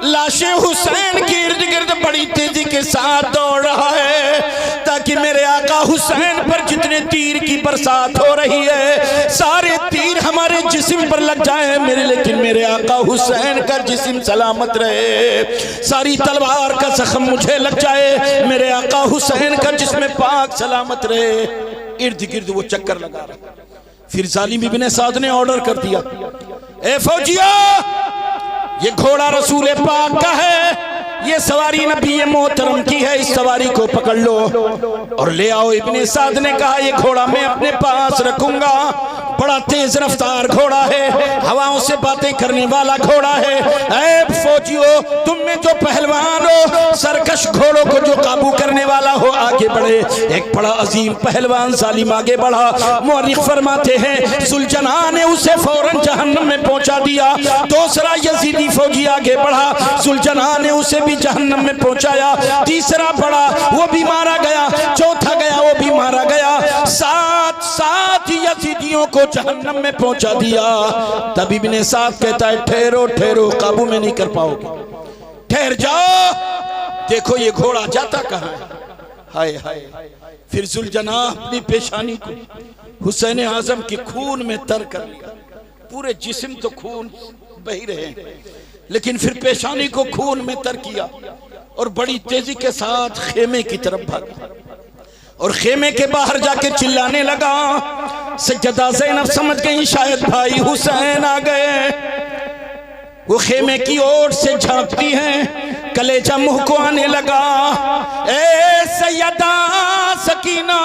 लाशे हुसैन के इर्द गिर्द बड़ी तेजी के साथ दौड़ रहा है, ताकि मेरे आका हुसैन पर जितने तीर की बरसात हो रही है, सारे तीर हमारे जिस्म पर लग जाए मेरे, लेकिन मेरे आका हुसैन का जिस्म सलामत रहे। सारी तलवार का जख्म मुझे लग जाए, मेरे आका हुसैन का जिस्म पाक सलामत रहे। इर्द गिर्द वो चक्कर लगा रहा। फिर जालिम इब्ने साद ने ऑर्डर कर दिया, ए फौजिया, ये घोड़ा रसूल पाक का है, ये सवारी नबी मोहतरम की है, इस सवारी को पकड़ लो और ले आओ। इब्ने साद ने कहा, ये घोड़ा मैं अपने पास रखूंगा, बड़ा तेज रफ्तार घोड़ा है, हवाओं से बातें करने वाला घोड़ा है। ऐ फौजियों, तुम में जो पहलवान हो, सरकश घोड़ों को जो काबू करने वाला हो, आगे बढ़े। एक बड़ा अजीम पहलवान जालिम आगे बढ़ा। मुअर्रिख फरमाते हैं, सुलझना ने उसे फौरन जहन्नम में पहुंचा दिया। दूसरा यजीदी फौजी आगे बढ़ा, सुलझना ने उसे भी जहन्नम में पहुंचाया। तीसरा बड़ा, वो भी मारा गया। चौथा गया, वो भी मारा गया। सात यजीदियों को जहन्नम में पहुंचा दिया। तब इब्ने साद कहता है, ठहरो ठहरो, काबू में नहीं कर पाओगे, ठहर जाओ, देखो ये घोड़ा जाता कहाँ है। हाय हाय। फिर जुलझना अपनी पेशानी को हुसैन आज़म के खून में तर कर लिया। पूरे जिस्म तो खून बही रहे, लेकिन फिर पेशानी को खून में तर किया और बड़ी तेजी के साथ खेमे की तरफ भागा और खेमे के बाहर जाके चिल्लाने लगा। सैयदा ज़ैनब समझ गई शायद भाई हुसैन आ गए। वो खेमे की ओर से झांकती हैं, कलेजा मुंह को आने लगा। ए सैयदा सकीना,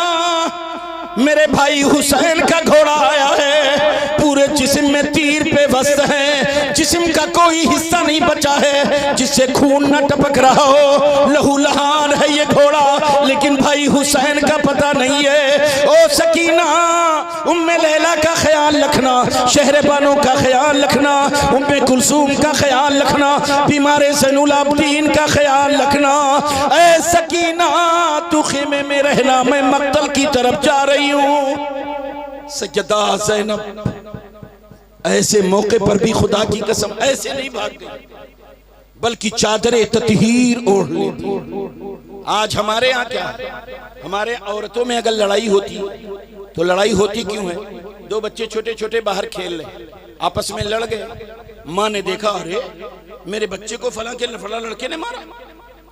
मेरे भाई हुसैन का घोड़ा आया है, पूरे जिस्म में तीर पे वस्त है, जिस्म का कोई हिस्सा नहीं बचा है जिससे खून न टपक रहा हो, लहू लहान है ये घोड़ा, लेकिन भाई हुसैन का पता नहीं है। ओ सकीना, उम्मे लैला का ख्याल रखना, शहरबानों का ख्याल रखना, उम्मे कुलसूम का ख्याल रखना, बीमारे ज़ैनुल आबिदीन का ख्याल रखना। ए सकीना, तू खेमे में रहना, मैं मक्तल की तरफ जा रही हूँ। सैयदा ज़ैनब ऐसे मौके पर भी खुदा की कसम ऐसे नहीं भाग गई, बल्कि चादरे ततहीर ओढ़ ली। आज हमारे यहाँ क्या है, हमारे औरतों में अगर लड़ाई होती तो लड़ाई होती क्यों है? दो बच्चे छोटे छोटे बाहर खेल रहे, आपस में लड़ गए, माँ ने देखा अरे मेरे बच्चे को फला लड़के ने मारा।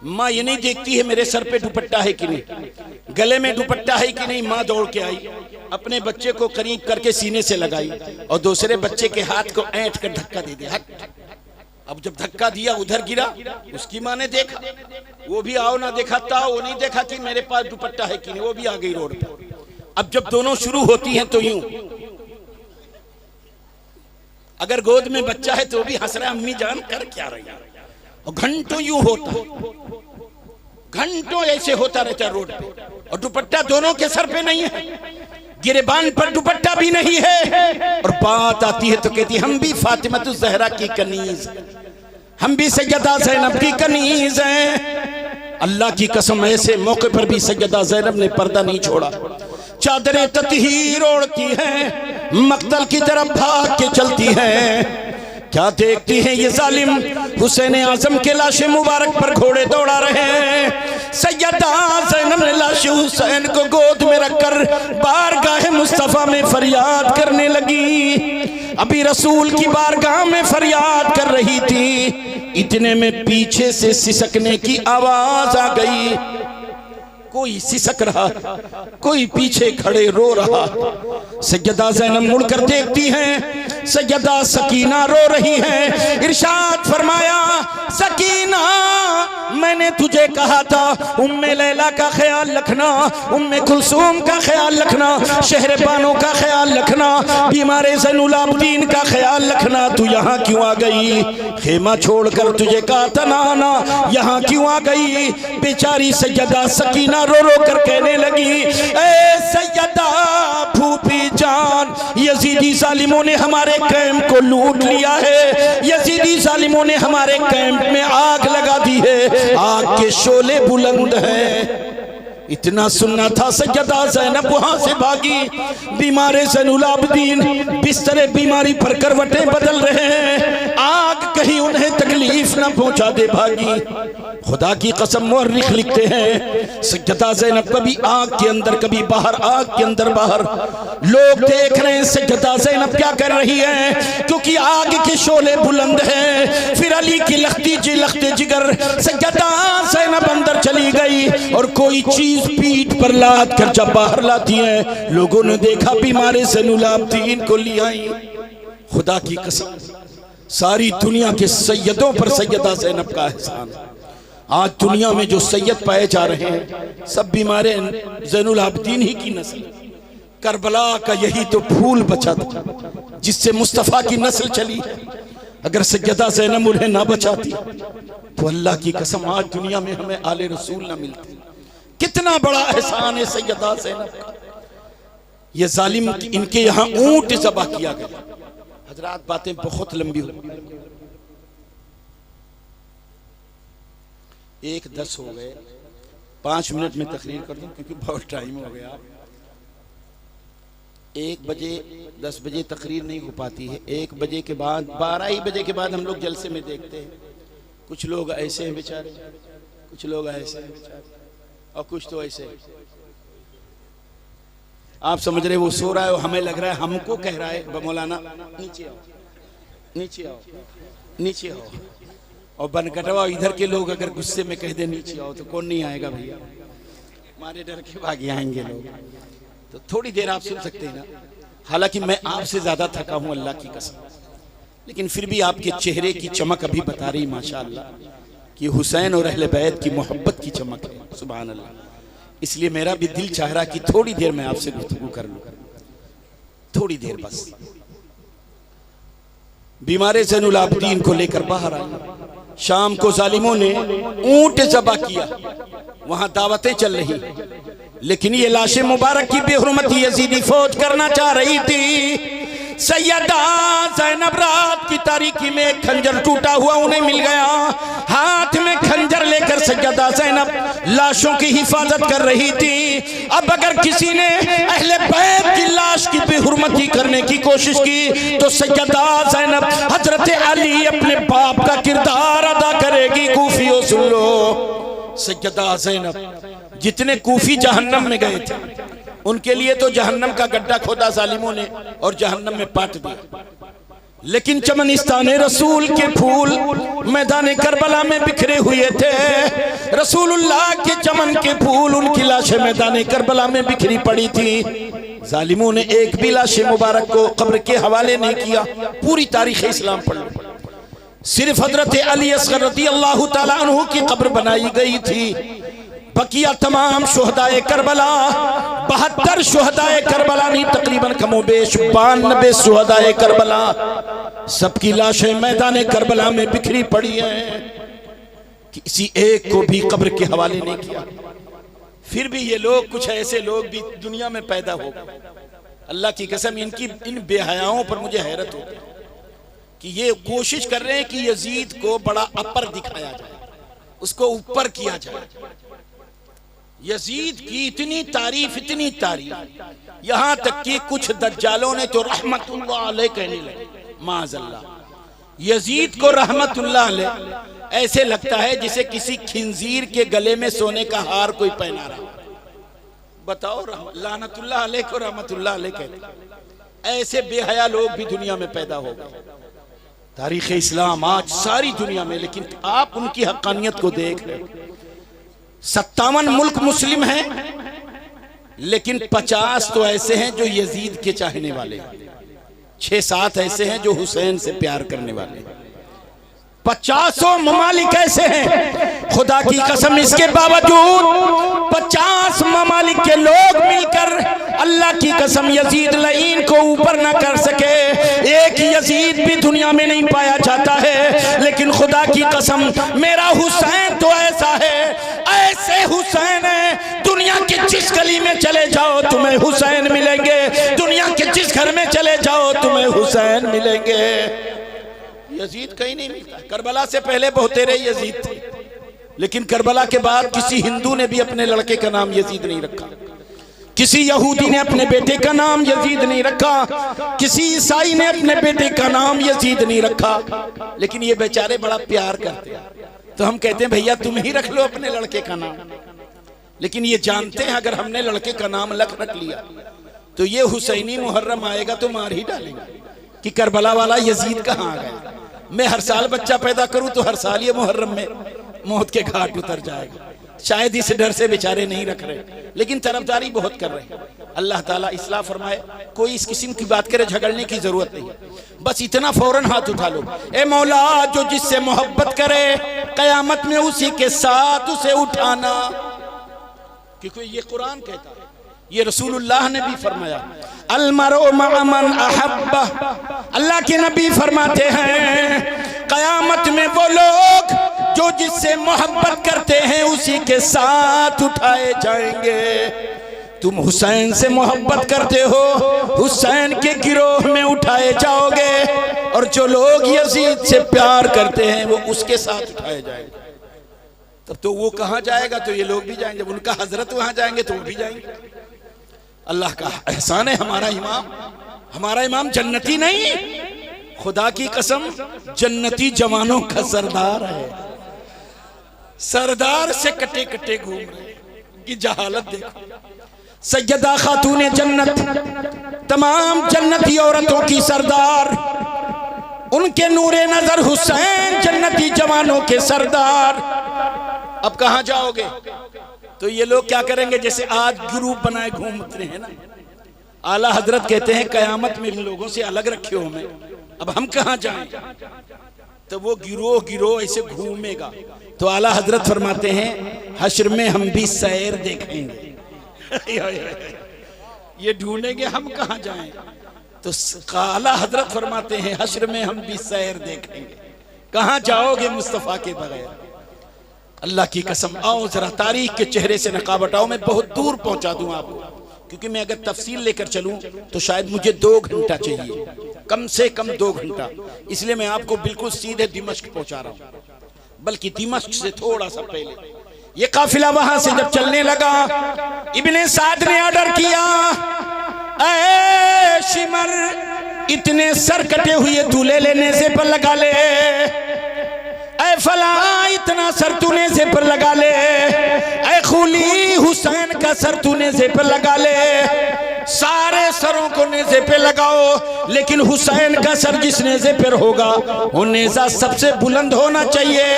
माँ ये नहीं देखती है मेरे सर पे दुपट्टा है कि नहीं, गले में दुपट्टा है कि नहीं। माँ दौड़ के आई, अपने बच्चे को करीब करके सीने से लगाई और दूसरे बच्चे के हाथ को ऐंठ कर धक्का दे दिया। अब जब धक्का दिया उधर गिरा, उसकी माँ ने देखा, वो भी आओ ना देखा था, वो नहीं देखा कि मेरे पास दुपट्टा है कि नहीं, वो भी आ गई रोड पे। अब जब दोनों शुरू होती हैं तो यूं, अगर गोद में बच्चा है तो भी हंस रहा है, अम्मी जान कर क्या रही है। और घंटों यूं होता, घंटों ऐसे होता रहता रोड पे, और दुपट्टा दोनों के सर पे नहीं है, गिरेबान पर दुपट्टा भी नहीं है। और बात आती है तो कहती हम भी फातिमा ज़हरा की कनीज, हम भी सैयदा ज़ैनब की कनीज हैं। अल्लाह की कसम ऐसे मौके पर भी सैयदा ज़ैनब ने पर्दा नहीं छोड़ा, चादरें ततहीर ओढ़ती हैं, मक्तल की तरफ भाग के चलती हैं। क्या देखती हैं ये जालिम, हुसैन आजम के लाशे मुबारक पर घोड़े दौड़ा रहे हैं। सैयदा ज़ैनब ने लाश हुसैन को गोद में रखकर बारगाह मुस्तफ़ा में फरियाद करने लगी। अभी रसूल की बारगाह में फरियाद कर रही थी, इतने में पीछे से सिसकने की आवाज आ गई। कोई सिसक रहा, कोई पीछे खड़े रो रहा। सैयदा ज़ैनब मुड़कर देखती हैं, सैयदा सकीना रो रही हैं। इरशाद फरमाया, सकीना मैंने तुझे कहा था उम्मे लैला का ख्याल रखना, उम्मे कुलसूम का ख्याल रखना, शहरबानों का ख्याल रखना, बीमारे ज़ैनुल आबिदीन का ख्याल रखना। तू यहाँ क्यों आ गई? खेमा छोड़कर तुझे कहा था ना आना, यहाँ क्यों आ गई? बेचारी सैयदा सकीना रो रो कर कहने लगी, ए सैयदा फूफी जान, यजीदी जालिमों ने हमारे कैंप को लूट लिया है, यजीदी जालिमों ने हमारे कैंप में आग लगा दी है, आग के शोले बुलंद हैं। इतना सुनना था, सैयदा ज़ैनब वहां से भागी। बीमारे ज़ैनुल आबिदीन बिस्तरे बीमारी पर करवटें बदल रहे हैं, आग कहीं उन्हें तकलीफ न पहुंचा दे, भागी। खुदा की कसम मुअर्रिख लिखते हैं, सैयदा ज़ैनब कभी आग के अंदर कभी बाहर, आग के अंदर बाहर। लोग देख रहे हैं सैयदा ज़ैनब क्या कर रही है, क्योंकि आग के शोले बुलंद हैं। फिर अली की लखते जिगर सैयदा ज़ैनब अंदर चली गई और कोई चीज पीठ पर लाद कर जब बाहर लाती है, लोगों ने देखा बीमारे ज़ैनुल आबिदीन को ले आई। खुदा की कसम सारी दुनिया के सैयदों पर सैयदा ज़ैनब का एहसान। आज दुनिया में जो सैयद पाए जा रहे हैं सब बीमारे ज़ैनुल आबिदीन ही की नस्ल। करबला का यही तो फूल बचा था जिससे मुस्तफ़ा की नस्ल चली। अगर सैयदा ज़ैनब उन्हें ना बचाती तो अल्लाह की कसम आज दुनिया में हमें आले रसूल ना मिलती। कितना बड़ा एहसान है सैयदा ज़ैनब का। ये जालिम इनके यहाँ ऊंट ज़बह किया गया। हजरात बातें बहुत लंबी हो, 1:10 हो गए, 5 मिनट में तकरीर कर दूं क्योंकि बहुत टाइम हो गया। 1 बजे 10 बजे तकरीर नहीं हो पाती है, 1 बजे के बाद 12 ही बजे के बाद हम लोग जलसे में देखते हैं। कुछ लोग ऐसे हैं बेचारे, कुछ लोग ऐसे हैं बेचारे, और कुछ तो ऐसे। आप समझ रहे वो सो रहा है, हमें लग रहा है हमको कह रहा है मौलाना नीचे आओ, नीचे आओ, नीचे आओ। और बनकटवा इधर के लोग अगर गुस्से में कह दे नीचे आओ तो कौन नहीं आएगा भैया, हमारे डर के भागे आएंगे लोग। तो थोड़ी देर आप सुन सकते हैं ना। हालांकि मैं आपसे ज्यादा थका हूं अल्लाह की कसम, लेकिन फिर भी आपके चेहरे की चमक अभी बता रही माशाअल्लाह कि हुसैन और अहले बैत की मोहब्बत की चमक है। सुभान अल्लाह। इसलिए मेरा भी दिल चाह रहा कि थोड़ी देर मैं आपसे गुफ्तगू कर लूं, थोड़ी देर बस। बीमारे ज़ैनुल आबिदीन को लेकर बाहर आए। शाम को जालिमों ने ऊंट ज़बा किया, वहां दावतें चल रही, लेकिन ये लाशे मुबारक की बेहुरमती यजीदी फौज करना चाह रही थी। सैयदा ज़ैनब रात की तारीकी में एक खंजर टूटा हुआ उन्हें मिल गया। हाथ में खंजर लेकर सैयदा ज़ैनब लाशों की हिफाजत कर रही थी। अब अगर किसी ने अहले बैत की लाश की बेहुरमती करने की कोशिश की तो सैयदा ज़ैनब हजरत अली अपने बाप का किरदार अदा करेगी। कूफियों सुन लो, सैयदा ज़ैनब जितने कूफी जहन्नम में गए थे उनके लिए तो जहन्नम का गड्ढा खोदा जालिमों ने और जहन्नम में पाट दिया, लेकिन चमनिस्तान रसूल के फूल मैदान करबला में बिखरे हुए थे। रसूलुल्लाह के चमन के फूल, उनकी लाशें मैदान करबला में बिखरी पड़ी थी। जालिमों ने एक भी लाश मुबारक को कब्र के हवाले नहीं किया। पूरी तारीख इस्लाम पढ़ लो, सिर्फ हजरत अली असगर रज़ियल्लाहु ताला अन्हु की कब्र बनाई गई थी। बकिया तमाम शुहदाए करबला, 72 शुहदाए करबला नहीं, तकरीबन कमोबेश 92 शुहदाए करबला, सबकी लाशें मैदान करबला में बिखरी पड़ी हैं। किसी एक को भी कब्र के हवाले नहीं किया। फिर भी ये लोग, कुछ ऐसे लोग भी दुनिया में पैदा हो गए। अल्लाह की कसम, इनकी इन बेहयाओं पर मुझे हैरत होती है कि ये कोशिश कर रहे हैं कि यजीद को बड़ा अपर दिखाया जाए, उसको ऊपर किया जाए। यजीद की इतनी तारीफ यहां तक कि कुछ दज्जालों ने तो रहमतुल्लाह अलैह कहने लगे। माज़अल्लाह, यजीद को रहमतुल्लाह अलैह ऐसे लगता है जिसे किसी खिंजीर के गले में सोने का हार कोई पहना रहा। बताओ, लानतुल्लाह अलैह को रहमतुल्लाह अलैह कहते। ऐसे बेहया लोग भी दुनिया में पैदा हो गए। तारीख इस्लाम आज सारी दुनिया में, लेकिन आप उनकी हक्कानियत को देख रहे हो। 57 मुल्क मुस्लिम हैं, लेकिन 50 तो ऐसे हैं जो यजीद के चाहने वाले, 6-7 ऐसे हैं जो हुसैन से प्यार करने वाले, 50 ममालिक ऐसे हैं। खुदा की कसम, इसके बावजूद 50 ममालिक के लोग मिलकर अल्लाह की कसम यजीद लईन को ऊपर न कर सके। एक यजीद भी दुनिया में नहीं पाया जाता है, लेकिन खुदा की कसम मेरा हुसैन तो ऐसा है, ऐसे हुसैन है। दुनिया के जिस गली में चले जाओ तुम्हें हुसैन मिलेंगे, दुनिया के जिस घर में चले जाओ तुम्हें हुसैन मिलेंगे। यजीद कहीं नहीं मिलता। करबला से पहले बहुतेरे यजीद थे, लेकिन करबला के बाद किसी हिंदू ने भी अपने लड़के का नाम यजीद नहीं रखा, किसी यहूदी ने अपने बेटे का नाम यजीद नहीं रखा, किसी ईसाई ने अपने बेटे का नाम यजीद नहीं रखा। लेकिन ये बेचारे बड़ा प्यार करते हैं, तो हम कहते हैं भैया तुम ही रख लो अपने लड़के का नाम। लेकिन ये जानते हैं अगर हमने लड़के का नाम रख लिया तो ये हुसैनी मुहर्रम आएगा तो मार ही डालेंगे कि करबला वाला यजीद कहाँ आ गया। मैं हर साल बच्चा पैदा करूं तो हर साल ये मुहर्रम में मौत के घाट उतर जाएगा। शायद इस डर से बेचारे नहीं रख रहे, लेकिन तरफदारी बहुत कर रहे हैं। अल्लाह ताला इस्लाह फरमाए। कोई इस किस्म की बात करे झगड़ने की जरूरत नहीं, बस इतना फौरन हाथ उठा लो, ए मौला जो जिससे मोहब्बत करे कयामत में उसी के साथ उसे उठाना। क्योंकि ये कुरान कहता है, ये रसूलुल्लाह ने भी फरमाया, अलमरो मअ मन अहब्बा। अल्लाह के नबी फरमाते हैं कयामत में वो लोग जो जिससे मोहब्बत करते हैं उसी के साथ उठाए जाएंगे। तुम हुसैन से मोहब्बत करते हो, हुसैन के गिरोह में उठाए जाओगे, और जो लोग यजीद से प्यार करते हैं वो उसके साथ उठाए जाएंगे। तब तो वो कहाँ जाएगा तो ये लोग भी जाएंगे, जब उनका हजरत वहां जाएंगे तो वो भी जाएंगे। अल्लाह का एहसान है, हमारा इमाम जन्नती नहीं, खुदा की कसम जन्नती जवानों का सरदार है। सरदार से कटे कटे घूम रहे की जहालत देखो। सैयदा खातूने जन्नत, तमाम जन्नती औरतों की सरदार, उनके नूरे नजर हुसैन जन्नती जवानों के सरदार। अब कहां जाओगे? तो ये लोग क्या करेंगे, जैसे आज ग्रुप बनाए घूमते हैं ना, आला हजरत कहते हैं कयामत में इन लोगों से अलग रखे हो हमें, अब हम कहां जाएं? तो वो गिरोह गिरोह ऐसे घूमेगा। तो आला हजरत फरमाते हैं हश्र में हम भी सैर देखेंगे। ये ढूंढेंगे हम कहां जाएं। तो आला हजरत फरमाते हैं हश्र में हम भी सैर देखेंगे। कहां जाओगे मुस्तफा के बगैर? अल्लाह की कसम, आओ जरा तारीख के चेहरे से नकाब हटाओ। मैं बहुत दूर पहुंचा दूं आपको, क्योंकि मैं अगर तफसील लेकर चलूं तो शायद मुझे 2 घंटा चाहिए, कम से कम 2 घंटा। इसलिए मैं आपको बिल्कुल सीधे दिमश्क पहुंचा रहा हूं, बल्कि दिमश्क से थोड़ा सा पहले। ये काफिला वहां से जब चलने लगा, इब्ने साद ने ऑर्डर किया, ऐ शिमर, इतने सर कटे हुए दूल्हे लेने से पर लगा ले। ऐ फला, इतना सर तूने से पर लगा ले। ऐ खूली, हुसैन का सर तूने से पर लगा ले। सारे सरों को नेज़े पे लगाओ, लेकिन हुसैन का सर जिस नेज़े पर होगा वो नेज़ा सबसे बुलंद होना चाहिए।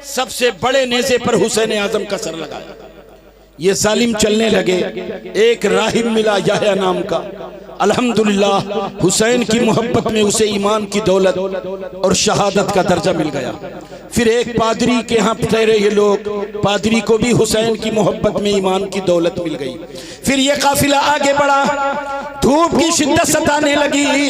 सबसे बड़े नेज़े पर हुसैन आजम का सर लगाया। ये जालिम चलने लगे। एक राहिब मिला याह्या नाम का, अल्हम्दुलिल्लाह हुसैन की मोहब्बत में उसे ईमान की दौलत और शहादत का दर्जा मिल गया। फिर एक पादरी के यहाँ ठहरे ये लोग, पादरी को भी हुसैन की मोहब्बत में ईमान की दौलत मिल गई। फिर ये काफिला आगे बढ़ा, धूप की शिद्दत सताने लगी।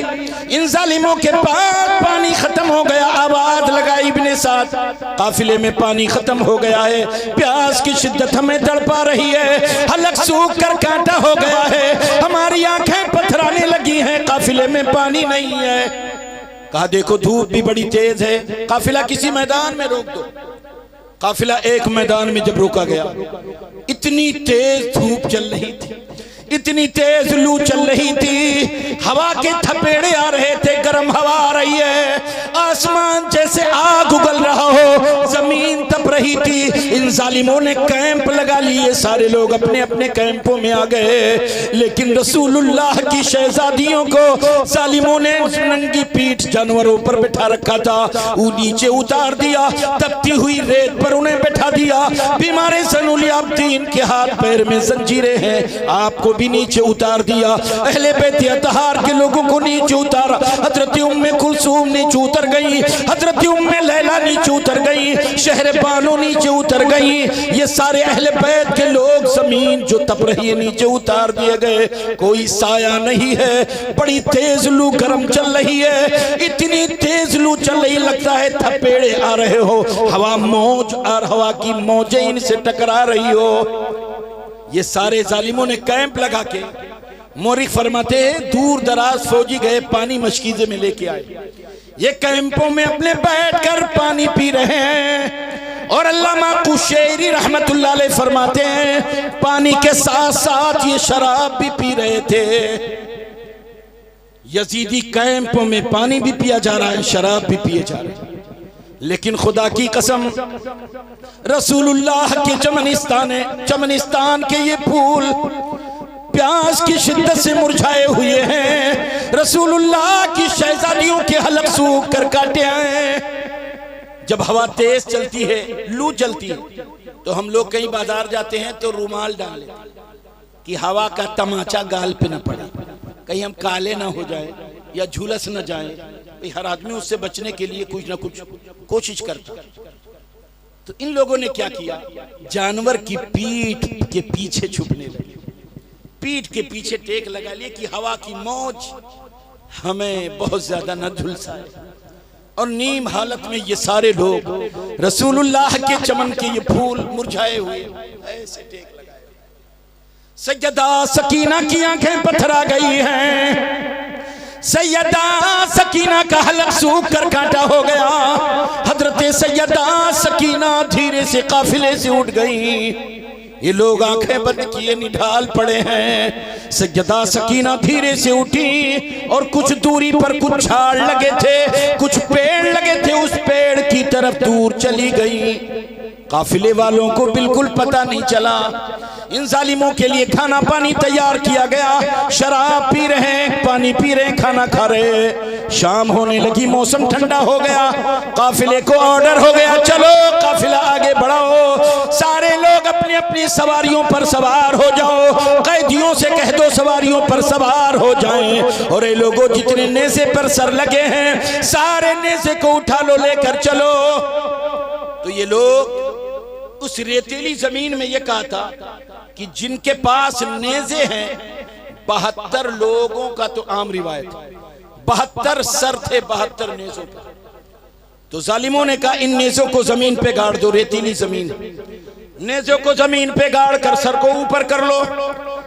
इन जालिमों के पास पानी खत्म हो गया। आवाज लगाई इब्ने साद, काफिले में पानी खत्म हो गया है, प्यास की शिद्दत हमें तड़पा रही है, हलक सूख कर कांटा हो गया है, हमारी आंखें पथराने लगी हैं, काफिले में पानी नहीं है। कहा देखो धूप भी बड़ी तेज है, काफिला किसी मैदान में रोक दो। काफिला एक मैदान में जब रोका गया, इतनी तेज धूप चल रही थी, इतनी तेज लू चल रही थी, हवा के थपेड़े आ रहे थे, गर्म हवा आ रही है, आसमान जैसे आग उगल रहा हो, जमीन तप रही थी। इन जालिमों ने कैंप लगा लिए, सारे लोग अपने अपने कैंपों में आ गए। लेकिन रसूलुल्लाह की शहजादियों को जालिमों ने नंगी पीठ जानवरों पर बैठा रखा था, वो नीचे उतार दिया, तपती हुई रेत पर उन्हें बैठा दिया। बीमारे सनूलियाब्दीन के हाथ पैर में जंजीरें हैं, आपको भी नीचे उतार दिया। अहले बैत अतहार के लोगों को नीचे उतारा। हजरत उम्मे कुलसूम नीचे उतर गई, हजरत उम्मे लैला नीचे उतर गई, शहर बानो नीचे उतर गई। ये सारे अहले बैत के लोग जमीन जो तप रही है नीचे उतार दिए गए। कोई साया नहीं है, बड़ी तेज लू गर्म चल रही है, इतनी तेज लू चल रही लगता है थपेड़े आ रहे हो, हवा मौज और हवा की मौजें इनसे टकरा रही हो। ये सारे जालिमों ने कैंप लगा के, मोरिख फरमाते हैं दूर दराज फौजी गए, पानी मशकीजे में लेके आए। ये कैंपों में अपने बैठकर पानी पी रहे हैं। और अल्लामा कुशैरी रहमतुल्लाह अलैह फरमाते हैं पानी के साथ साथ ये शराब भी पी रहे थे। यजीदी कैंपों में पानी भी पिया जा रहा है, शराब भी पिए जा रहे हैं। लेकिन खुदा की कसम, रसूलुल्लाह के चमनिस्तान के ये फूल प्यास की शिद्दत से मुरझाए हुए हैं। रसूलुल्लाह की शहजादियों के हलक सूख कर काटे हैं। जब हवा तेज चलती है, लू चलती है, तो हम लोग कहीं बाजार जाते हैं तो रुमाल डाल लेते हैं कि हवा का तमाचा गाल पे न पड़े, कहीं हम काले ना हो जाए या झुलस न जाए। हर आदमी उससे बचने के लिए कुछ ना कुछ कोशिश करता। तो इन लोगों ने क्या किया, जानवर की पीठ के पीछे छुपने लगे, पीठ के पीछे टेक लगा लिए कि हवा की मौज हमें बहुत ज्यादा न झुलसाए। और नीम हालत में ये सारे लोग रसूलुल्लाह के चमन के ये फूल मुरझाए हुए ऐसे टेक लगाए। सैयदा सकीना की आंखें पथरा गई हैं। सैयदा सकीना का हलक सूख कर कांटा हो गया। हजरत सैयदा सकीना धीरे से काफिले से उठ गई। ये लोग आंखें बंद किए निढाल पड़े हैं। सैयदा सकीना धीरे से उठी और कुछ दूरी पर कुछ झाड़ लगे थे, कुछ पेड़ लगे थे, उस पेड़ की तरफ दूर चली गई। काफिले वालों को बिल्कुल पता नहीं चला। इन जालिमों के लिए खाना पानी तैयार किया गया, शराब पी रहे हैं, पानी पी रहे हैं, खाना खा रहे हैं। शाम होने लगी, मौसम ठंडा हो गया, काफिले को ऑर्डर हो गया, चलो काफिला आगे बढ़ाओ, सारे लोग अपनी अपनी सवारियों पर सवार हो जाओ, कैदियों से कह दो सवारियों पर सवार हो जाएं, और ये लोगों जितने नेज़े पर सर लगे हैं सारे नेज़े को उठा लो, लेकर चलो। तो ये लोग उस रेतीली जमीन में ये कहा था कि जिनके पास नेज़े हैं 72 लोगों का, तो आम रिवायत 72 सर थे 72 नेज़ों पर। तो जालिमों ने कहा इन नेज़ों को जमीन पे गाड़ दो, रेतीली जमीन, नेज़ों को जमीन पे गाड़ कर सर को ऊपर कर लो।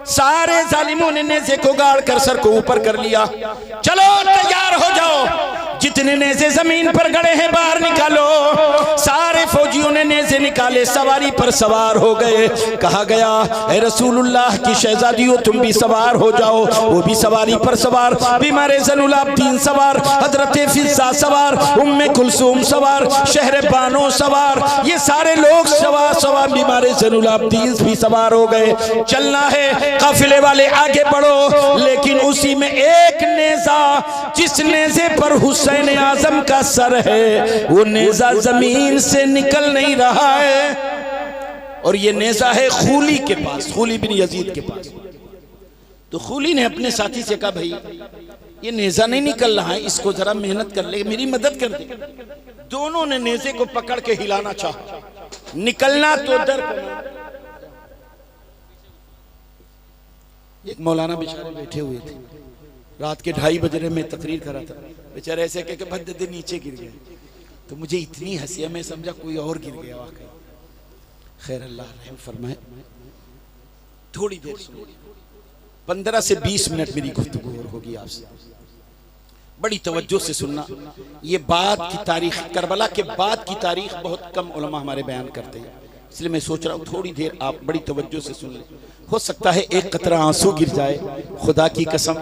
सारे जालिमों ने नेज़े को गाड़ कर सर को ऊपर कर लिया। चलो तैयार हो जाओ, जितने नेज़े जमीन पर गड़े हैं बाहर निकालो। सारे फौजियों ने नेज़े निकाले, सवारी पर सवार हो गए। कहा गया ए रसूलुल्लाह की शहजादियों तुम भी सवार हो जाओ, वो भी सवारी पर सवार, बीमार ज़ैनुल आबिदीन सवार, हजरत फिज़्ज़ा सवार, उम्मे कुलसूम सवार, शहर बानो सवार, ये सारे लोग सवार सवार, बीमार ज़ैनुल आबिदीन भी सवार हो गए। चलना है, काफिले वाले आगे बढ़ो, लेकिन उसी में एक नेज़ा, जिस नेज़े पर हुसैन आजम का सर है, वो नेज़ा जमीन से निकल नहीं रहा है, और ये नेज़ा है खूली के पास, खूली बिन यजीद के पास। तो खूली ने अपने साथी से कहा भाई ये नेज़ा नहीं निकल रहा है, इसको जरा मेहनत कर ले, मेरी मदद कर दे। दोनों ने नेज़े को पकड़ के हिलाना चाहा, निकलना तो डर पड़ा। एक मौलाना बेचारे बैठे हुए थे, रात के 2:30 बजे में तकरीर करा था, बेचारे ऐसे कह के भद्दे नीचे गिर गए। तो मुझे इतनी हंसी, मैं समझा कोई और गिर गया वाकई। खैर अल्लाह रहम फरमाए। थोड़ी देर सुनो, 15 से 20 मिनट मेरी गुफ्तगू और होगी आपसे, बड़ी तवज्जो से सुनना। ये बात की तारीख, करबला के बाद की तारीख बहुत कम उलमा हमारे बयान करते हैं, इसलिए मैं सोच रहा हूँ थोड़ी देर आप बड़ी तवज्जो से सुन लें। हो सकता है एक कतरा आंसू गिर जाए, खुदा की कसम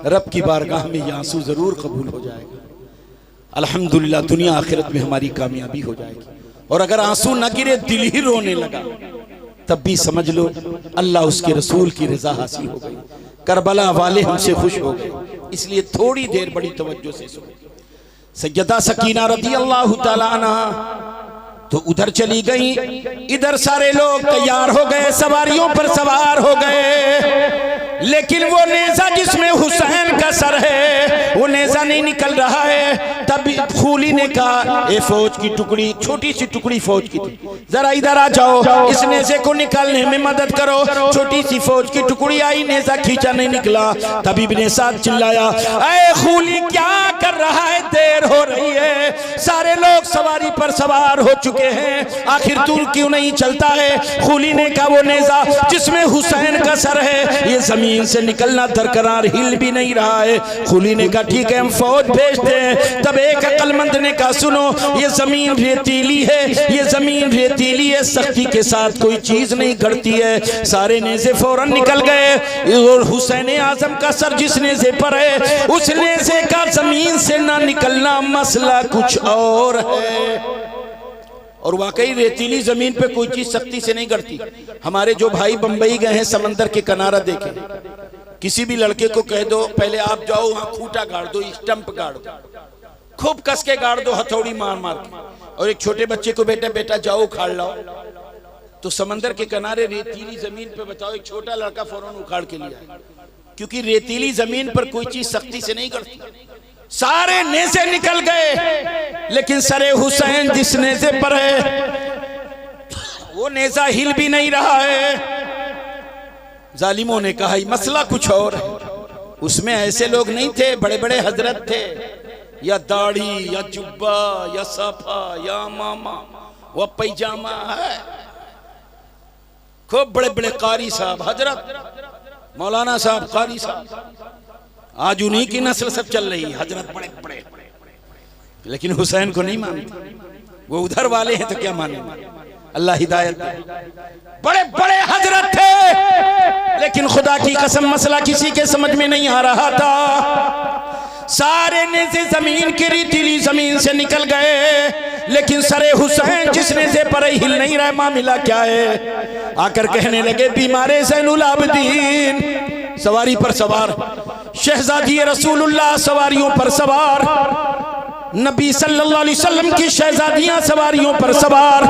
रब की बारगाह में ये आंसू जरूर कबूल हो जाएगा। अल्हम्दुलिल्लाह दुनिया आखिरत में हमारी कामयाबी हो जाएगी। और अगर आंसू न गिरे, दिल ही रोने लगा, तब भी समझ लो अल्लाह उसके रसूल की रजा हासिल हो गई, करबला वाले हमसे खुश हो गए। इसलिए थोड़ी देर बड़ी तवज्जो से सुनो। सैयदा सकीना रज़ी अल्लाह तआला अन्हा तो उधर चली गई, इधर सारे लोग तैयार हो गए, सवारियों पर सवार हो गए, लेकिन वो नेज़ा जिसमें हुसैन का सर है वो नेज़ा नहीं निकल रहा है। तब खूली ने कहा ए फौज की टुकड़ी, छोटी सी टुकड़ी फौज की थी, जरा इधर आ जाओ, इस नेज़े को निकालने में मदद करो। छोटी सी फौज की टुकड़ी आई, नेज़ा खींचा नहीं निकला। तबीब ने साथ चिल्लाया ए खूली क्या कर रहा है, देर हो रही है, सारे लोग सवारी पर सवार हो चुके हैं, आखिर तू क्यों नहीं चलता है। खूली ने कहा वो नेज़ा जिसमें हुसैन का सर है ये जमीन से निकलना दरकरार हिल भी नहीं रहा है। खूली ने कहा ठीक है हम फौज भेजते हैं। तब एक अक्लमंद ने कहा सुनो, ये जमीन रेतीली है, ये जमीन रेतीली है, सख्ती के साथ कोई चीज नहीं घड़ती है। सारे नेज़े फौरन निकल गए, और हुसैन आजम का सर जिस नेज़े पर है उस नेज़े का जमीन से ना निकलना मसला कुछ और है। और वाकई रेतीली जमीन पे कोई चीज सख्ती से नहीं करती। हमारे जो भाई बंबई गए हैं, समंदर के किनारा देखे, किसी भी लड़के को कह दो पहले आप जाओ वहां खूंटा गाड़ दो, स्टंप गाड़ दो, खूब कस के गाड़ दो, हथौड़ी मार मार के, और एक छोटे बच्चे को बेटा बेटा जाओ उखाड़ लाओ, तो समंदर के किनारे रेतीली जमीन पे बताओ एक छोटा लड़का फौरन उखाड़ के लिया, क्योंकि रेतीली जमीन पर कोई चीज सख्ती से नहीं करती। सारे नेज़े निकल गए, लेकिन सरे हुसैन जिस नेज़े पर है वो नेज़ा हिल भी नहीं रहा है। जालिमों ने कहा मसला कुछ और है। उसमें ऐसे लोग नहीं थे, बड़े बड़े हजरत थे, या दाढ़ी या जुब्बा या साफा या मामा वह पैजामा है, खूब बड़े बड़े कारी साहब, हजरत मौलाना साहब, कारी साहब, आज उन्हीं की नस्ल सब चल रही है, हजरत बड़े बड़े, लेकिन हुसैन को नहीं मानते। वो उधर वाले हैं तो क्या मानेंगे, अल्लाह हिदायत दे। बड़े बड़े हजरत थे, लेकिन खुदा की कसम मसला किसी के समझ में नहीं आ रहा था। सारे नेज़े जमीन की रेतीली जमीन से निकल गए, लेकिन सरे हुसैन जिस नेज़े पर हिल नहीं रहा, मामला क्या है। आकर कहने लगे बीमारे ज़ैनुल आबिदीन, सवारी पर सवार, शहजादी रसूलुल्लाह सवारियों पर सवार, नबी सल्लल्लाहु अलैहि वसल्लम की शहजादियां सवारियों पर सवार,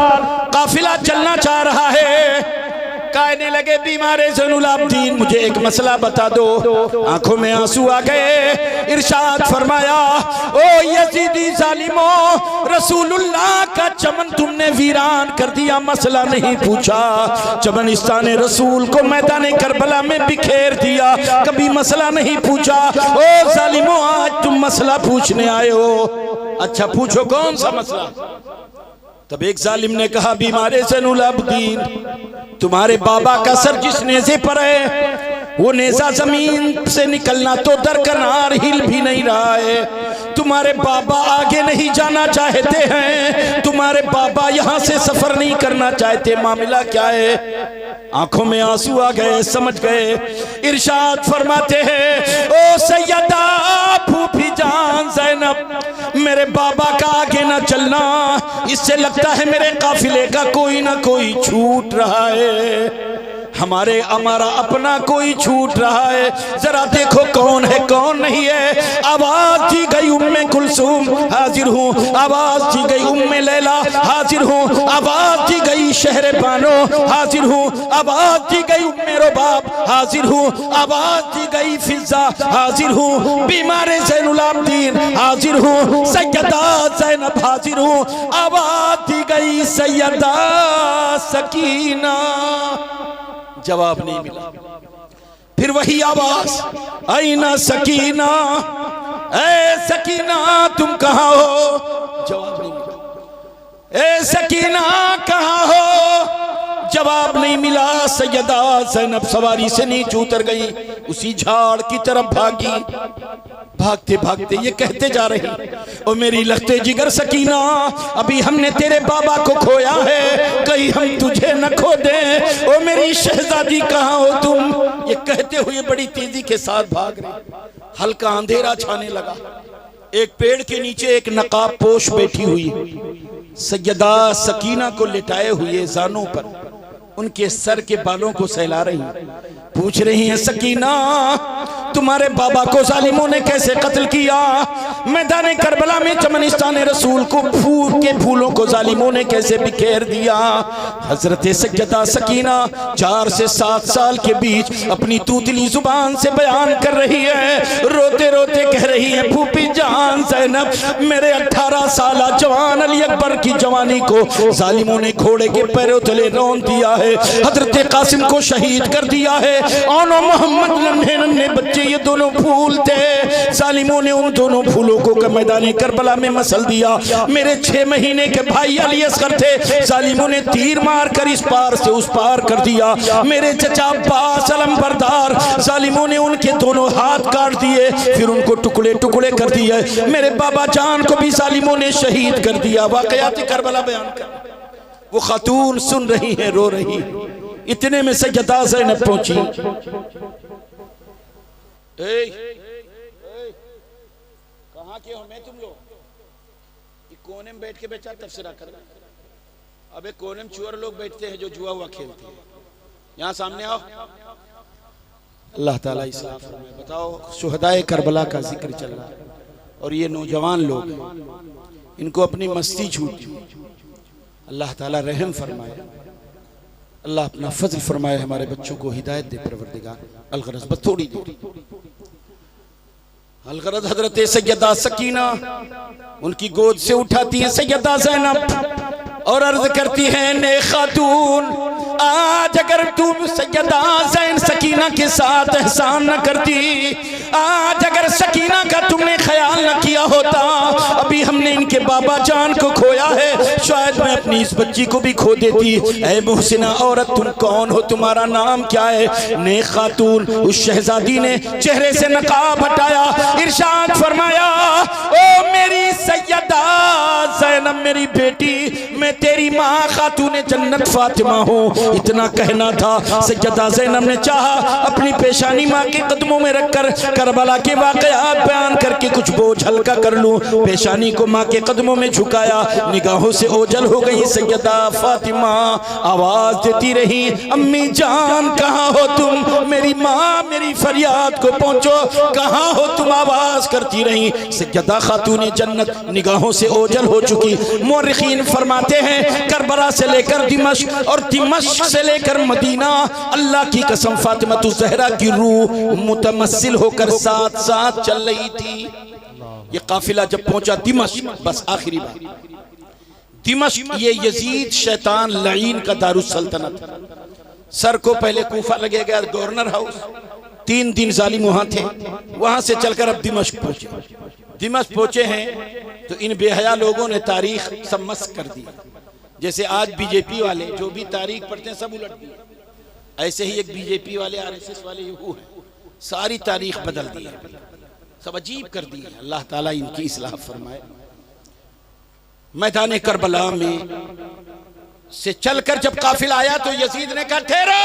काफिला चलना चाह रहा है। कहने लगे बीमारे ज़ैनुल आबिदीन मुझे एक मसला बता दो। आंखों में आंसू आ गए। इरशाद फरमाया, ओ यजीदी जालिमो, रसूलुल्लाह का चमन तुमने वीरान कर दिया, मसला नहीं पूछा। चमनिस्तान रसूल को मैदान करबला में बिखेर दिया, कभी मसला नहीं पूछा। ओ जालिमो, आज तुम मसला पूछने आए हो। अच्छा पूछो, कौन सा मसला? तब एक जालिम ने कहा, बीमारे ज़ैनुल आबिदीन, तुम्हारे बाबा का सर जिस नेज़े पर है वो नेज़ा जमीन से निकलना तो दरकनार हिल भी नहीं रहा है। तुम्हारे बाबा आगे नहीं जाना चाहते हैं, तुम्हारे बाबा यहाँ से सफर नहीं करना चाहते, मामला क्या है? आंखों में आंसू आ गए, समझ गए। इरशाद फरमाते हैं, ओ सैयदा फूफी जान ज़ैनब, मेरे बाबा का आगे ना चलना, इससे लगता है मेरे काफिले का कोई ना कोई छूट रहा है, हमारा अपना कोई छूट रहा है। जरा देखो कौन है कौन नहीं है। आवाज दी गई उम्मे कुलसूम, हाजिर हूँ। आवाज दी गई उम्मे लैला, हाजिर हूँ। आवाज दी गई शहर बानो, हाजिर हूँ। आवाज दी गई उम्मे रुबाब, हाजिर हूँ। आवाज दी गई फिजा, हाजिर हूँ। बीमारे ज़ैनुल आबिदीन, हाजिर हूँ। सैयदा ज़ैनब, हाजिर हूँ। आवाज दी गई सैयदा सकीना, जवाब नहीं मिला। फिर वही आवाज, आईना सकीना, ए सकीना तुम कहाँ हो? जवाब नहीं मिला। ए सकीना कहाँ हो? जवाब नहीं मिला। सैयदा ज़ैनब सवारी से नीचे उतर गई, उसी झाड़ की तरफ भागी। भागते भागते ये कहते जा रही, ओ मेरी लखते जिगर सकीना, अभी हमने तेरे बाबा को खोया है, कहीं हम तुझे न खो दें। ओ मेरी शहजादी कहाँ हो तुम? ये कहते हुए बड़ी तेजी के साथ भाग रही। हल्का अंधेरा छाने लगा। एक पेड़ के नीचे एक नकाब पोश बैठी हुई सैयदा सकीना को लिटाए हुए जानों पर उनके सर के बालों को सहला रही, पूछ रही हैं, सकीना तुम्हारे बाबा को जालिमों ने कैसे कत्ल किया? मैदान करबला में चमनिस्तान रसूल को फूलों को जालिमों ने कैसे बिखेर दिया? हजरत सैयदा सकीना 4 से 7 साल के बीच अपनी तूतली जुबान से बयान कर रही है, रोते रोते कह रही है, फूफी जान ज़ैनब, मेरे 18 साल जवान अली अकबर की जवानी को जालिमों ने घोड़े के पैरों तले रौंद दिया है, हजरत कासिम को शहीद कर दिया है। और मोहम्मद नन्हे बच्चे ये दोनों फूल थे, जालिमों ने उन दोनों फूलों को मैदान करबला में मसल दिया। मेरे 6 महीने के भाई अली असगर थे, जालिमों ने तीर मार कर इस पार से उस पार कर दिया। मेरे चचा अब्बास अलमबरदार, जालिमों ने उनके दोनों हाथ काट दिए, फिर उनको टुकड़े टुकड़े कर दिए। मेरे बाबा जान को भी जालिमों ने शहीद कर दिया। वाक़यात करबला बयान कर, वो खातून सुन रही है, रो रही। इतने में सैयदा ज़ैनब पहुंची। कहाँ के हो मैं तुम लोग? कोने में बैठ के बेचा तफसीरा कर। अबे कोने में चुअर लोग बैठते हैं जो जुआ हुआ खेलते हैं। यहाँ सामने आओ। अल्लाह ताला इस्लाम फरमाए। बताओ, शुहदाए करबला का जिक्र चल रहा है और ये नौजवान लोग, इनको अपनी मस्ती छूटी। अल्लाह ताला रहम फरमाए, अल्लाह अपना फजल फरमाए, हमारे बच्चों को हिदायत दे परवरदिगार। अलगरज बस थोड़ी देर, अलगरज हजरत सैयदा सकीना उनकी गोद से उठाती है सैयदा ज़ैनब और अर्ज करती है, ने खातून, आज अगर तुम सैयदा ज़ैन सकीना के साथ एहसान न करती, आज अगर सकीना का तुमने ख्याल न किया होता, अभी हमने इनके बाबा जान को खोया है, शायद मैं अपनी इस बच्ची को भी खो देती। ऐ मुहसिना औरत, तुम कौन हो? तुम्हारा नाम क्या है? ने खातून, उस शहजादी ने चेहरे से नकाब हटाया, इरशाद फरमाया, ओ मेरी सैयदा ज़ैनब, मेरी बेटी, मैं तेरी माँ खातून जन्नत फातिमा हूँ। इतना कहना था। सैयदा ज़ैनब ने चाहा अपनी पेशानी माँ के कदमों में रखकर करबला के वाक़यात बयान करके कुछ बोझ हल्का कर लूं। पेशानी को माँ के कदमों में झुकाया, निगाहों से ओझल हो गई सैयदा फातिमा। आवाज देती रही, अम्मी जान कहाँ हो तुम, मेरी माँ मेरी फरियाद को पहुँचो, कहाँ हो तुम, आवाज करती रही। सैयदा खातून जन्नत निगाहों से ओझल हो चुकी। मुर्रिखीन फरमाते हैं करबला से लेकर दिमश्क और दिमश्क से लेकर मदीना, अल्लाह की कसम फातिमा ज़हरा की रूह मुतमस्सिल होकर साथ साथ चल रही थी। ये काफिला जब पहुंचा दिमश्क, बस आखिरी बात, दिमश्क ये यजीद शैतान लईन का दारुस्सल्तनत। सर को पहले कूफा लगे गया, गवर्नर हाउस, 3 दिन जालिम वहां थे, वहां से चलकर अब दिमश्क पहुंचे। दिमश्क पहुंचे हैं तो इन बेहया लोगों ने तारीख सब मस्क कर दी। जैसे आज बीजेपी वाले जो भी तारीख पढ़ते हैं सब उलट दिए, ऐसे ही एक बीजेपी वाले आरएसएस वाले वो है, सारी तारीख बदल दी है, सब अजीब कर दी है। अल्लाह ताला इनकी इस्लाह फरमाए। मैदान करबला में से चलकर जब काफिला आया तो यजीद ने कहा ठहरो,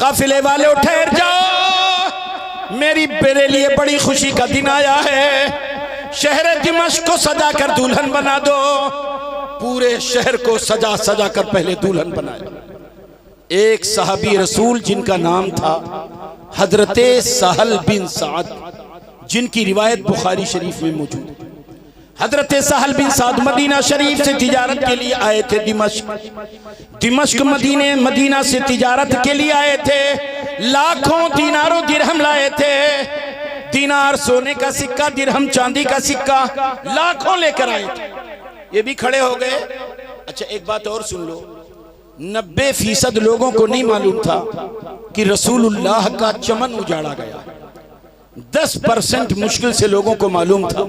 काफिले वाले ठहर जाओ, मेरे लिए बड़ी खुशी का दिन आया है। शहर दिमश्क को सजा कर दुल्हन बना दो। पूरे शहर को सजा सजा कर पहले दुल्हन बनाया। एक सहाबी रसूल जिनका नाम था हजरते सहल बिन साद, जिनकी रिवायत बुखारी शरीफ में मौजूद है। हजरते सहल बिन साद मदीना शरीफ से तिजारत के लिए आए थे दिमश्क मदीना से तिजारत के लिए आए थे। लाखों दीनारों दिरहम लाए थे, दीनार सोने का सिक्का, दिरहम चांदी का सिक्का, लाखों लेकर आए थे। ये भी खड़े हो गए। अच्छा एक बात और सुन लो, 90% लोगों को नहीं मालूम था कि रसूलुल्लाह का चमन उजाड़ा गया। 10% मुश्किल से लोगों को मालूम था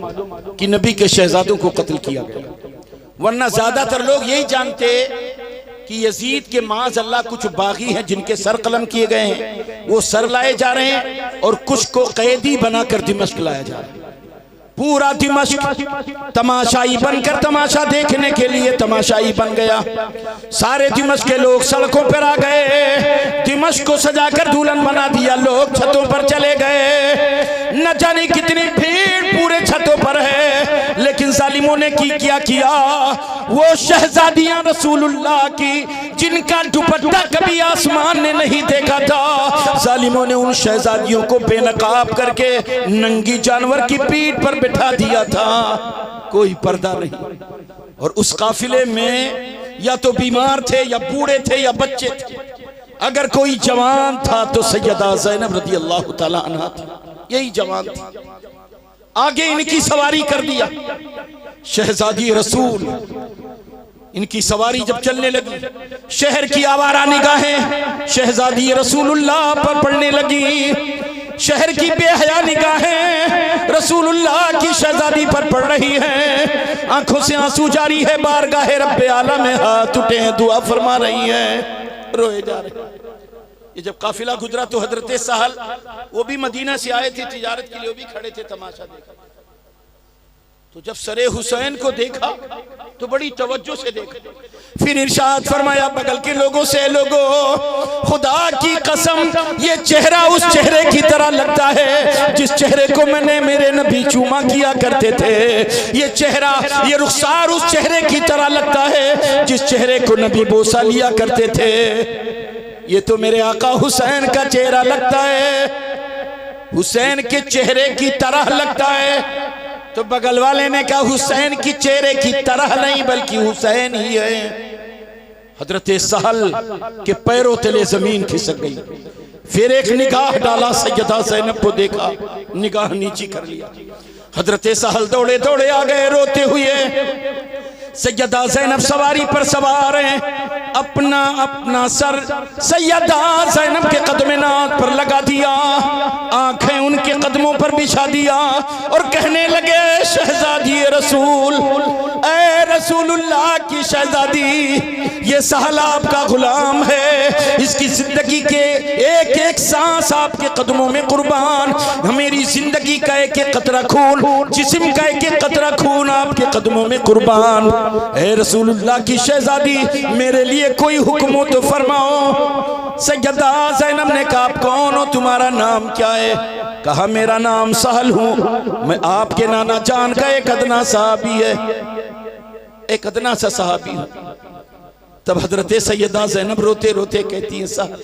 कि नबी के शहजादों को कत्ल किया गया, वरना ज्यादातर लोग यही जानते कि यजीद के माज अल्लाह कुछ बागी हैं जिनके सर कलम किए गए हैं, वो सर लाए जा रहे हैं और कुछ को कैदी बनाकर दिमश्क लाया जा रहा है। पूरा दिमश्क तमाशाई बनकर तमाशा देखने के लिए तमाशाई बन गया। सारे दिमश्क के लोग सड़कों पर आ गए, दिमश्क को सजाकर दुल्हन बना दिया। लोग छतों पर चले गए, न जाने कितनी भीड़ पूरे छतों पर है। लेकिन जालिमों ने क्या किया, वो शहजादियां रसूलुल्लाह की जिनका दुपट्टा कभी आसमान ने नहीं देखा था, जालिमों ने उन शहजादियों को बेनकाब करके नंगी जानवर की पीठ पर बिठा दिया था, कोई पर्दा नहीं। और उस काफिले में या तो बीमार थे या बूढ़े थे या बच्चे थे। अगर कोई जवान था तो सैयदा ज़ैनब रज़ी अल्लाह ताला अन्हा थी, यही जवान थी। आगे इनकी सवारी कर दिया शहजादी रसूल। इनकी सवारी जब चलने लगी, शहर की आवारा निगाहें शहजादी रसूलुल्लाह पर पड़ने लगी। शहर की बेहया निगाहें रसूलुल्लाह की शहजादी पर पड़ रही हैं। आंखों से आंसू जारी है, बारगाहे रब्बे आला में हाथ उठे हैं, दुआ फरमा रही हैं, रोए जा रहे हैं। ये जब काफिला गुजरा तो हजरत सहल, वो भी मदीना से आए थे तिजारत के लिए, वो भी खड़े थे तमाशा देखा। तो जब सरे हुसैन को देखा तो बड़ी तवज्जो से देखा। फिर इरशाद फरमाया बगल के लोगों से, लोगों खुदा की कसम ये चेहरा उस चेहरे की तरह लगता है जिस चेहरे को मैंने मेरे नबी चूमा किया करते थे। ये चेहरा, ये रुखसार उस चेहरे की तरह लगता है जिस चेहरे को नबी बोसा लिया करते थे। ये तो मेरे आका हुसैन का चेहरा लगता है, हुसैन के चेहरे की तरह लगता है। तो बगल वाले ने कहा हुसैन की चेहरे की तरह नहीं बल्कि हुसैन ही है। हजरत सहल के पैरों तले जमीन खिसक गई। फिर एक निगाह डाला, सैयदा ज़ैनब को देखा, निगाह नीची कर लिया। हजरत सहल दौड़े दौड़े आ गए रोते हुए। सैयदा ज़ैनब सवारी पर सवार हैं, अपना अपना सर सैयदा ज़ैनब के कदम-ए-नात पर लगा दिया, आंखें उनके कदमों पर बिछा दिया और कहने लगे शहजादी रसूल, ऐ रसूलुल्लाह की शहजादी, ये सहल आपका गुलाम है, इसकी जिंदगी के एक एक सांस आपके कदमों में कुर्बान। मेरी जिंदगी का एक एक कतरा खून, जिस्म का एक एक कतरा खून आपके कदमों में कुर्बान। ऐ रसूलुल्लाह की शहजादी, मेरे लिए कोई हुक्म हो तो फरमाओ। सैयदा ज़ैनब ने कहा आप कौन हो, तुम्हारा नाम क्या है? कहा मेरा नाम सहल हूँ, मैं आपके नाना जान का एक अदना सहाबी है, एक अदना सा सहाबी हूँ। तब हजरत सैयदा ज़ैनब रोते रोते कहती है सहल,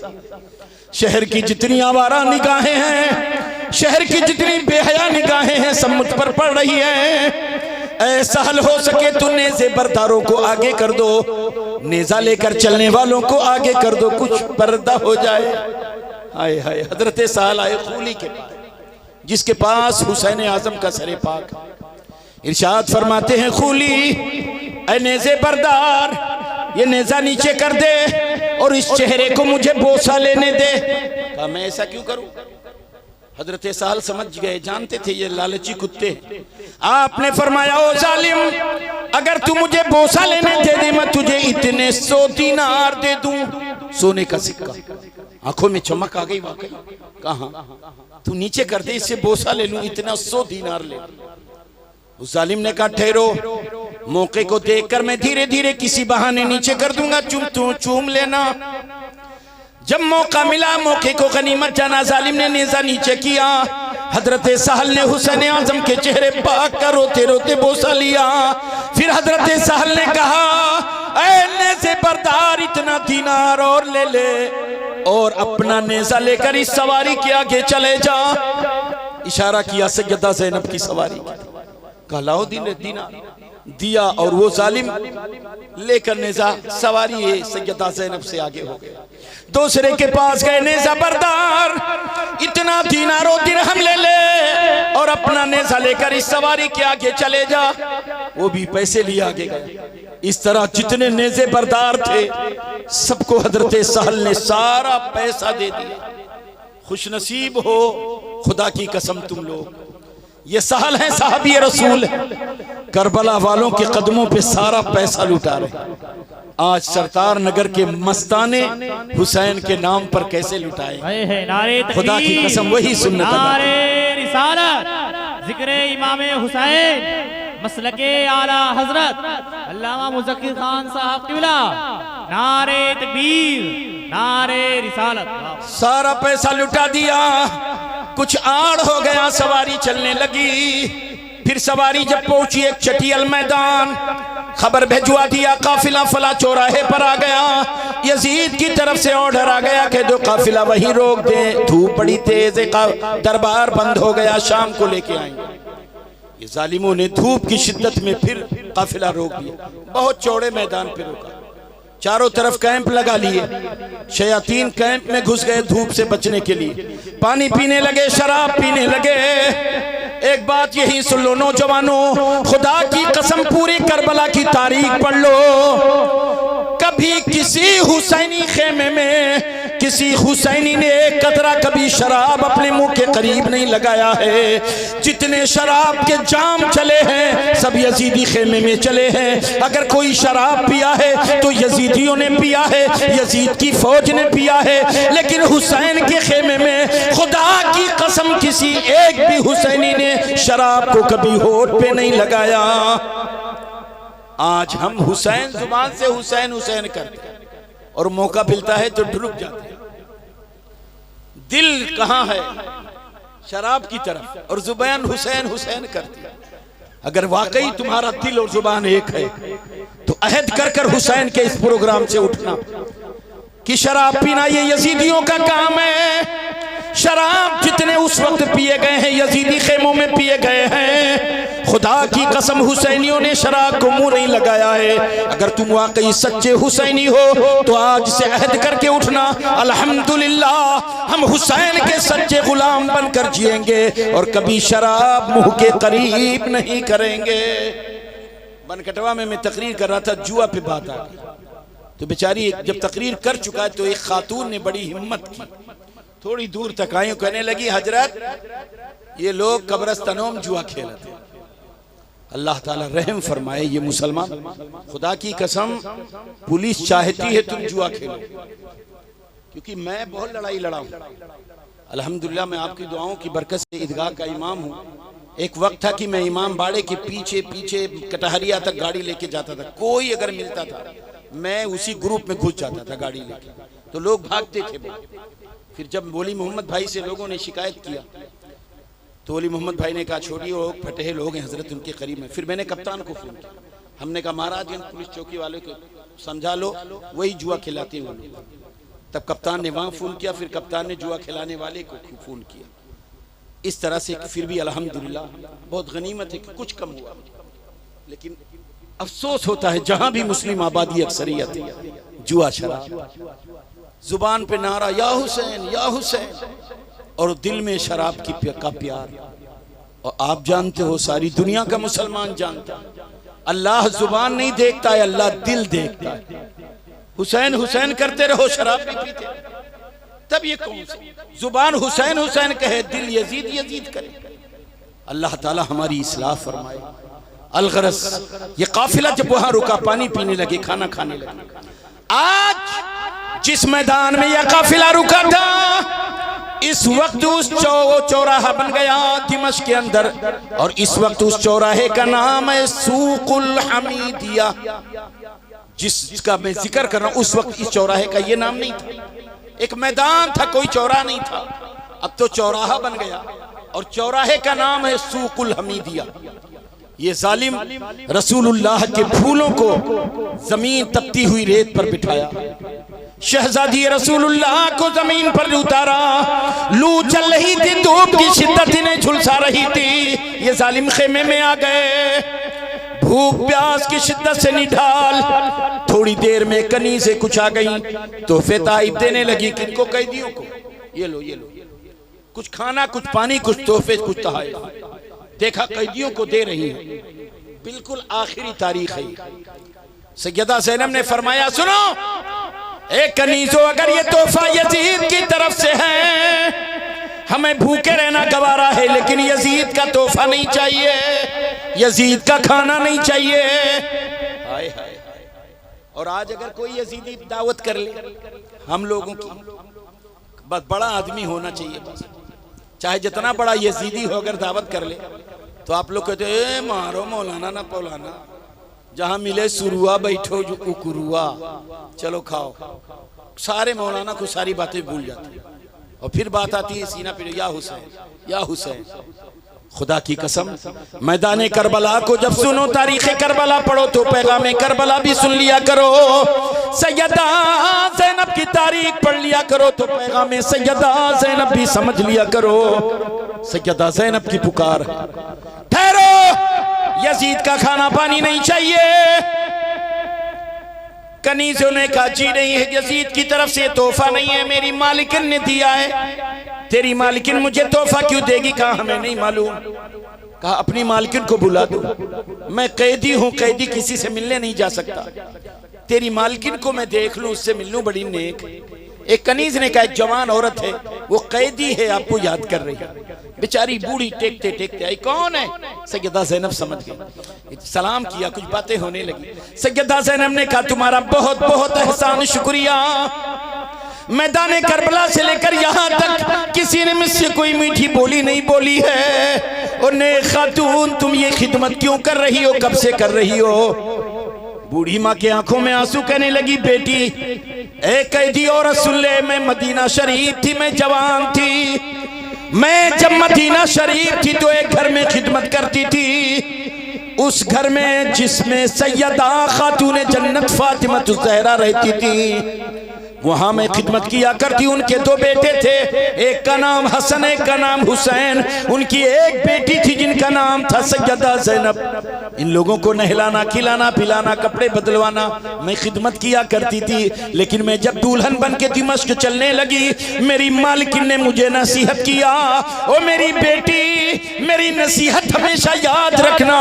शहर की जितनी आवारा निगाहें हैं, शहर की जितनी बेहया निगाहें हैं, सब मुझ पर पड़ रही हैं। ऐ सहल हो सके तो नेज़े बरदारों को आगे कर दो, नेज़ा लेकर चलने वालों को आगे कर दो, कुछ पर्दा हो जाए। हाय हाय, हजरत सहल आए खूली के पास, जिसके पास हुसैन आजम का सरे पाक। इरशाद फरमाते हैं खूली, ऐ नेज़े बरदार, ये नेज़ा नीचे कर दे और इस चेहरे को मुझे बोसा लेने दे। कहा मैं ऐसा क्यों करूं? हजरत सहल समझ गए, जानते थे ये लालची कुत्ते। आपने फरमाया ओ जालिम, अगर तू मुझे बोसा लेने दे दे, मैं तुझे इतने 100 दीनार दे दूं, सोने का सिक्का। आंखों में चमक आ गई वाकई। कहा तू नीचे कर दे, इससे बोसा ले लूं, इतना 100 दीनार ले। उस जालिम ने कहा ठहरो, मौके को देखकर मैं धीरे धीरे किसी बहाने नीचे कर दूंगा, चूम लेना। जब मौका मिला, मौके को गनीमत जाना, जालिम ने नेज़ा नीचे किया। हजरत सहल ने हुसैन आजम के चेहरे पाक कर रोते रोते बोसा लिया। फिर हजरत सहल ने कहा ऐ नेज़े बरदार, इतना दीनार और ले ले और अपना नेज़ा लेकर इस सवारी के आगे चले जा। इशारा किया सैयदा ज़ैनब की सवारी, कहा लाओ दीनार दिया, और वो जालिम लेकर नेज़ा सवारी सैयदा ज़ैनब से आगे हो गया। दूसरे के पास गए, नेज़ा बरदार, इतना दीनारों दिरहम ले ले और अपना नेज़ा लेकर इस सवारी के आगे चले जा। वो भी पैसे लिए आगे गए। इस तरह जितने नेज़े बरदार थे सबको हजरत सहल ने सारा पैसा दे दिया। खुशनसीब हो, खुदा की कसम तुम लोग, ये सहल है, साहबी रसूल है, करबला वालों के कदमों पे सारा पैसा लुटा रहे। आज सरतार नगर के मस्ताने हुसैन के नाम पर कैसे लुटाए, खुदा की कसम वही सुन्नत। नारे रिसालत, जिक्र इमाम हुसैन, मसलके आला हजरत अल्लामा मुज़क्किर खान साहब क़िबला, नारे तकबीर, नारे रिसालत। सारा पैसा लुटा दिया। कुछ आड़ हो गया, सवारी चलने लगी। फिर सवारी जब पहुंची एक चटियल मैदान, खबर भेजवा दिया काफिला फला चौराहे पर आ गया। यजीद की तरफ से ऑर्डर आ गया कि जो काफिला वहीं रोक दे, धूप बड़ी तेज है, दरबार बंद हो गया, शाम को लेके आएंगे। ये जालिमों ने धूप की शिद्दत में फिर काफिला रोक दिया, बहुत चौड़े मैदान पे रोका। चारों तरफ कैंप लगा लिए, शयातीन कैंप में घुस गए धूप से बचने के लिए। पानी पीने लगे, शराब पीने लगे। एक बात यही सुन लो नौजवानों, खुदा की कसम पूरी करबला की तारीख पढ़ लो, कभी किसी हुसैनी खेमे में किसी हुसैनी ने एक कतरा कभी शराब अपने मुंह के करीब नहीं लगाया है। जितने शराब के जाम चले हैं सब यजीदी खेमे में चले हैं। अगर कोई शराब पिया है तो यजीदियों ने पिया है, यजीद की फौज ने पिया है। लेकिन हुसैन के खेमे में खुदा की कसम किसी एक भी हुसैनी ने शराब को कभी होठ पे नहीं लगाया। आज हम हुसैन जुबान से हुसैन हुसैन करते हैं और मौका मिलता है तो रुक जाते हैं। दिल कहां है? शराब की तरफ, और जुबान हुसैन हुसैन करती है। अगर वाकई तुम्हारा दिल और जुबान एक है तो अहद कर कर हुसैन के इस प्रोग्राम से उठना कि शराब पीना ये यजीदियों का काम है। शराब जितने उस वक्त पिए गए हैं यजीदी खेमों में पिए गए हैं। खुदा की कसम हुसैनियों ने शराब को मुंह नहीं लगाया है। अगर तुम वाकई सच्चे हुसैनी हो तो आज से अहद करके उठना, अल्हम्दुलिल्लाह हम हुसैन के सच्चे गुलाम बनकर जिएंगे और कभी शराब मुंह के करीब नहीं करेंगे। बनकटवा में मैं तकरीर कर रहा था, जुआ पे बात आ गई तो बेचारी जब तकरीर कर चुका है तो एक खातून ने बड़ी हिम्मत की, थोड़ी दूर तक आई, कहने लगी हजरत ये लोग कब्रस्तानों में जुआ खेलते हैं, अल्लाह ताला रहम फरमाए ये मुसलमान, खुदा की कसम पुलिस चाहती है तुम जुआ खेलो, क्योंकि मैं बहुत लड़ाई लड़ा हूं। अल्हम्दुलिल्लाह मैं आपकी दुआओं की बरकत से ईदगाह का इमाम हूँ। एक वक्त था कि मैं इमाम बाड़े के पीछे पीछे कटहरिया तक गाड़ी लेके जाता था, कोई अगर मिलता था मैं उसी ग्रुप में घुस जाता था गाड़ी लेके, तो लोग भागते थे। फिर जब बोली मोहम्मद भाई से लोगों ने शिकायत किया तो वली मोहम्मद भाई ने कहा छोड़िए, वो फटे लोग हैं हजरत, उनके करीब में। फिर मैंने कप्तान को फोन किया, हमने कहा महाराज पुलिस चौकी वाले को समझा लो, वही जुआ खिलाते हैं वो लोग। तब कप्तान ने वहां फोन किया, फिर कप्तान ने जुआ खिलाने वाले को फोन किया। इस तरह से फिर भी अल्हम्दुलिल्लाह बहुत गनीमत है कि कुछ कम हुआ। लेकिन अफसोस होता है जहां भी मुस्लिम आबादी अक्सरियत है, जुआ शराब, जुबान पे नारा या हुसैन या हुसैन, और दिल में शराब का प्यार। और आप जानते हो, सारी दुनिया का मुसलमान जानता है, अल्लाह जुबान नहीं देखता है, अल्लाह दिल देखता है। हुसैन हुसैन करते रहो, शराब भी पीते, तब ये कौन सी जुबान हुसैन हुसैन कहे, दिल यजीद यजीद करे। अल्लाह ताला हमारी इस्लाह फरमाए। अलगरस ये काफिला जब वहां रुका, पानी पीने लगे, खाना खाने लगे। आज जिस मैदान में यह काफिला रुका था, इस वक्त उस चौराहा बन गया दिमश्क के अंदर, और इस वक्त उस चौराहे का नाम है सूकुल हमीदिया। जिसका मैं जिक्र कर रहा हूं, उस वक्त इस चौराहे का ये नाम नहीं था, एक मैदान था, कोई चौराहा नहीं था। अब तो चौराहा बन गया, और चौराहे का नाम है सूकुल हमीदिया। ये जालिम रसूलुल्लाह के फूलों को जमीन तपती हुई रेत पर बिठाया, शहजादी रसूलुल्लाह को जमीन पर उतारा। लू चल रही थी, धूप की शिद्दत इन्हें झुलसा रही थी। ये जालिम खेमे में आ गए, भूख प्यास की शिद्दत से निढाल। थोड़ी देर में कनी से कुछ आ गई, तोहफे ताइब देने लगी। किनको? कैदियों को। ये लो ये लो, कुछ खाना, कुछ पानी, कुछ तोहफे, कुछ तोहफे। देखा कैदियों को दे रही है, बिल्कुल आखिरी तारीख है। सैयदा ज़ैनब ने फरमाया, सुनो एक कनीज़ो, अगर ये तोहफा यजीद की तरफ से है, हमें भूखे रहना गवारा है, लेकिन यजीद का तोहफा नहीं चाहिए, यजीद का खाना नहीं चाहिए। हाय हाय। और आज अगर कोई यजीदी दावत कर ले हम लोगों की, बस बड़ा आदमी होना चाहिए, बस चाहे जितना बड़ा यजीदी हो, अगर दावत कर ले तो आप लोग कहते ए मारो मौलाना ना पौलाना, जहां मिले सुरुआ बैठो जो उकुरुआ, चलो खाओ। सारे मौलाना को सारी बातें भूल जाती है, और फिर बात आती है सीना पे, या हुसैन या हुसैन। खुदा की कसम, मैदान करबला को जब सुनो, तारीख करबला पढ़ो तो पैगाम करबला भी सुन लिया करो। सैयदा ज़ैनब की तारीख पढ़ लिया करो तो पैगाम सैयदा ज़ैनब भी समझ लिया करो। सैयदा ज़ैनब की पुकार, ठहरो, यजीद का खाना पानी नहीं चाहिए। कनीज़ों ने कहा जी नहीं है, यजीद की तरफ से तोहफा नहीं है, मेरी मालिकिन ने दिया है। तेरी मालिकिन मुझे तोहफा क्यों देगी? कहा हमें नहीं मालूम। कहा अपनी मालिकिन को बुला दो, मैं कैदी हूं, कैदी किसी से मिलने नहीं जा सकता, तेरी मालिकिन को मैं देख लूं, उससे मिल लूं, बड़ी नेक। एक कनीज ने कहा एक जवान औरत है, वो कैदी है, आपको याद कर रही है। बेचारी बूढ़ी टेकते टेकते आई, कौन है? सैयदा ज़ैनब समझ गई, सलाम किया, कुछ बातें होने लगी। सैयदा ज़ैनब ने कहा तुम्हारा बहुत बहुत एहसान, शुक्रिया। मैदान करबला से लेकर यहाँ तक किसी ने मुझसे कोई मीठी बोली नहीं बोली है। और ने खातून तुम ये खिदमत क्यों कर रही हो, कब से कर रही हो? बूढ़ी माँ के आंखों में आंसू, कहने लगी बेटी एक कैदी औरत सुन ले, मैं मदीना शरीफ थी, मैं जवान थी, मैं जब मदीना शरीफ थी तो एक घर में खिदमत करती थी, उस घर में जिसमें सैयदा खातून जन्नत फातिमा ज़हरा रहती थी, वहां मैं खिदमत किया करती। उनके दो बेटे थे, एक का नाम हसन, एक का नाम हुसैन। उनकी एक बेटी थी जिनका नाम था सैयदा ज़ैनब। इन लोगों को नहलाना, खिलाना, पिलाना, कपड़े बदलवाना मैं खिदमत किया करती थी। लेकिन मैं जब दुल्हन बन के दिमश्क चलने लगी, मेरी मालिकिन ने मुझे नसीहत किया, ओ मेरी बेटी मेरी नसीहत हमेशा याद रखना,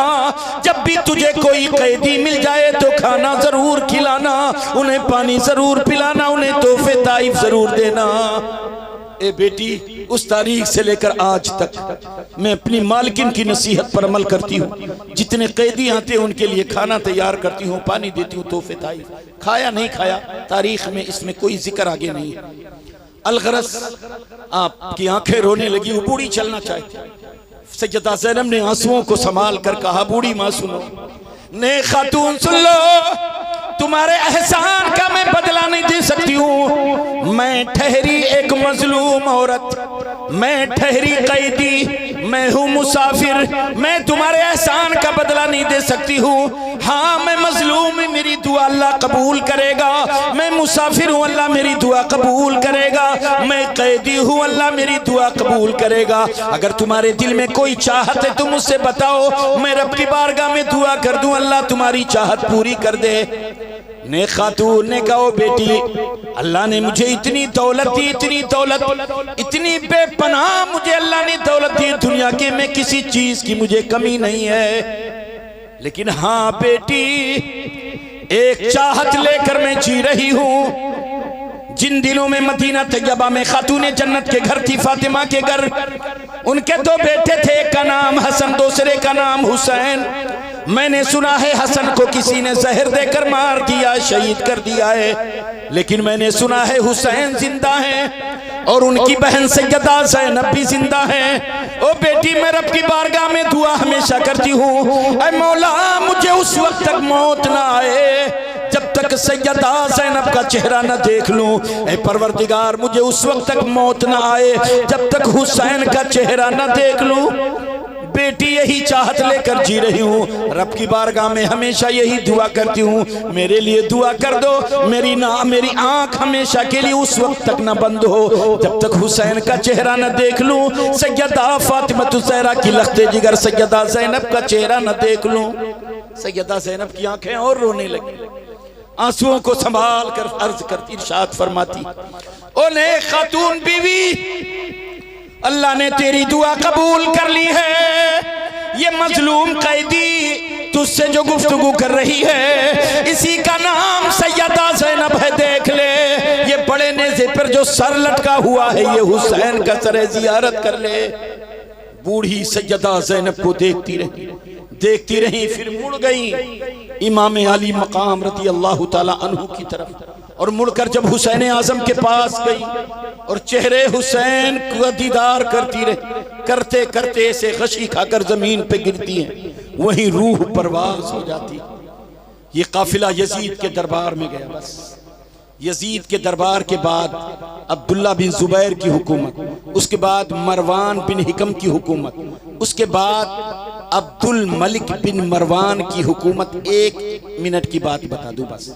जब भी तुझे कोई कैदी मिल जाए तो खाना जरूर खिलाना, उन्हें पानी जरूर पिलाना, उन्हें तोहफे ताइफ जरूर देना। ए बेटी, उस तारीख से लेकर आज तक मैं अपनी मालकिन की नसीहत पर अमल करती हूँ। जितने कैदी आते हैं उनके लिए खाना तैयार करती हूँ, पानी देती हूँ, तोहफे ताइफ। खाया नहीं खाया तारीख में इसमें कोई जिक्र आगे नहीं है। अलगरस आपकी आंखें रोने लगी, वो बूढ़ी चलना चाहती। सैयदा ज़ैनब ने आंसुओं को संभाल कर कहा, बूढ़ी माँ सुनो, ने खातून सुन लो, तुम्हारे एहसान का मैं बदला नहीं दे सकती हूँ। मैं ठहरी एक मजलूम औरत, मैं ठहरी कैदी, मैं हूँ मुसाफिर, मैं तुम्हारे एहसान का बदला नहीं दे सकती हूँ। हाँ मैं मजलूम, मेरी दुआ अल्लाह कबूल करेगा। मैं मुसाफिर हूँ, अल्लाह मेरी दुआ कबूल करेगा। मैं कैदी हूँ, अल्लाह मेरी दुआ कबूल करेगा। अगर तुम्हारे दिल में कोई चाहत है तुम मुझसे बताओ, मैं रब की बारगाह में दुआ कर दूं, अल्लाह तुम्हारी चाहत पूरी कर दे। ने खातून ने कहा, बेटी अल्लाह ने मुझे इतनी दौलत दी, इतनी दौलत, इतनी बेपनाह मुझे अल्लाह ने दौलत दी, दुनिया के में किसी चीज की मुझे कमी नहीं है। लेकिन हाँ बेटी, एक चाहत लेकर मैं जी रही हूँ। जिन दिनों में मदीना तैयबा में खातून जन्नत के घर थी, फातिमा के घर, उनके दो बेटे थे, एक का नाम हसन, दूसरे का नाम हुसैन। मैंने सुना है हसन को किसी ने जहर देकर मार दिया, शहीद कर दिया है, लेकिन मैंने सुना है हुसैन जिंदा है और उनकी बहन सैयदा ज़ैनब भी जिंदा है। ओ बेटी, मैं रब की बारगाह में दुआ हमेशा करती हूँ, ऐ मौला मुझे उस वक्त तक मौत ना आए जब तक सैयदा ज़ैनब का चेहरा न देख लूं। ऐ परवरदिगार, मुझे उस वक्त तक मौत न आए जब तक हुसैन का चेहरा न देख लूं। बेटी यही चाहत लेकर जी रही हूँ, रब की बारगाह में हमेशा यही दुआ करती हूँ, मेरे लिए दुआ कर दो, मेरी आंख हमेशा के लिए उस वक्त तक न बंद हो जब तक हुसैन का चेहरा न देख लूं। सैयदा फातिमा ज़हरा की लख्ते जिगर सैयदा ज़ैनब का चेहरा न देख लूं। सैयदा ज़ैनब की आंखें और रोने लगी, आंसुओं को संभाल कर अर्ज करती, इरशाद फरमाती, ओ ने खातून बीवी, अल्लाह ने तेरी दुआ कबूल कर ली है। ये मजलूम कैदी तुझसे जो गुफ्तगू कर रही है, इसी का नाम सैयदा ज़ैनब है, देख ले। ये बड़े नेज़े पर जो सर लटका हुआ है, ये हुसैन का सर ज़ियारत कर ले। बूढ़ी सैयदा ज़ैनब को देखती रही, फिर मुड़ गई इमाम अली मकाम रज़ी अल्लाह ताला अन्हु की तरफ, और मुड़कर जब हुसैन आजम के पास गई और चेहरे हुसैन का दीदार करती रही, करते करते ऐसे गशी खाकर जमीन पे गिरती हैं, वहीं रूह परवाज हो जाती। ये काफिला यजीद के दरबार में गया। बस यजीद के दरबार के बाद अब्दुल्ला बिन जुबैर की हुकूमत, उसके बाद मरवान बिन हिकम की हुकूमत, उसके बाद अब्दुल मलिक बिन मरवान की हुकूमत। 1 मिनट की बात बता दूं बस,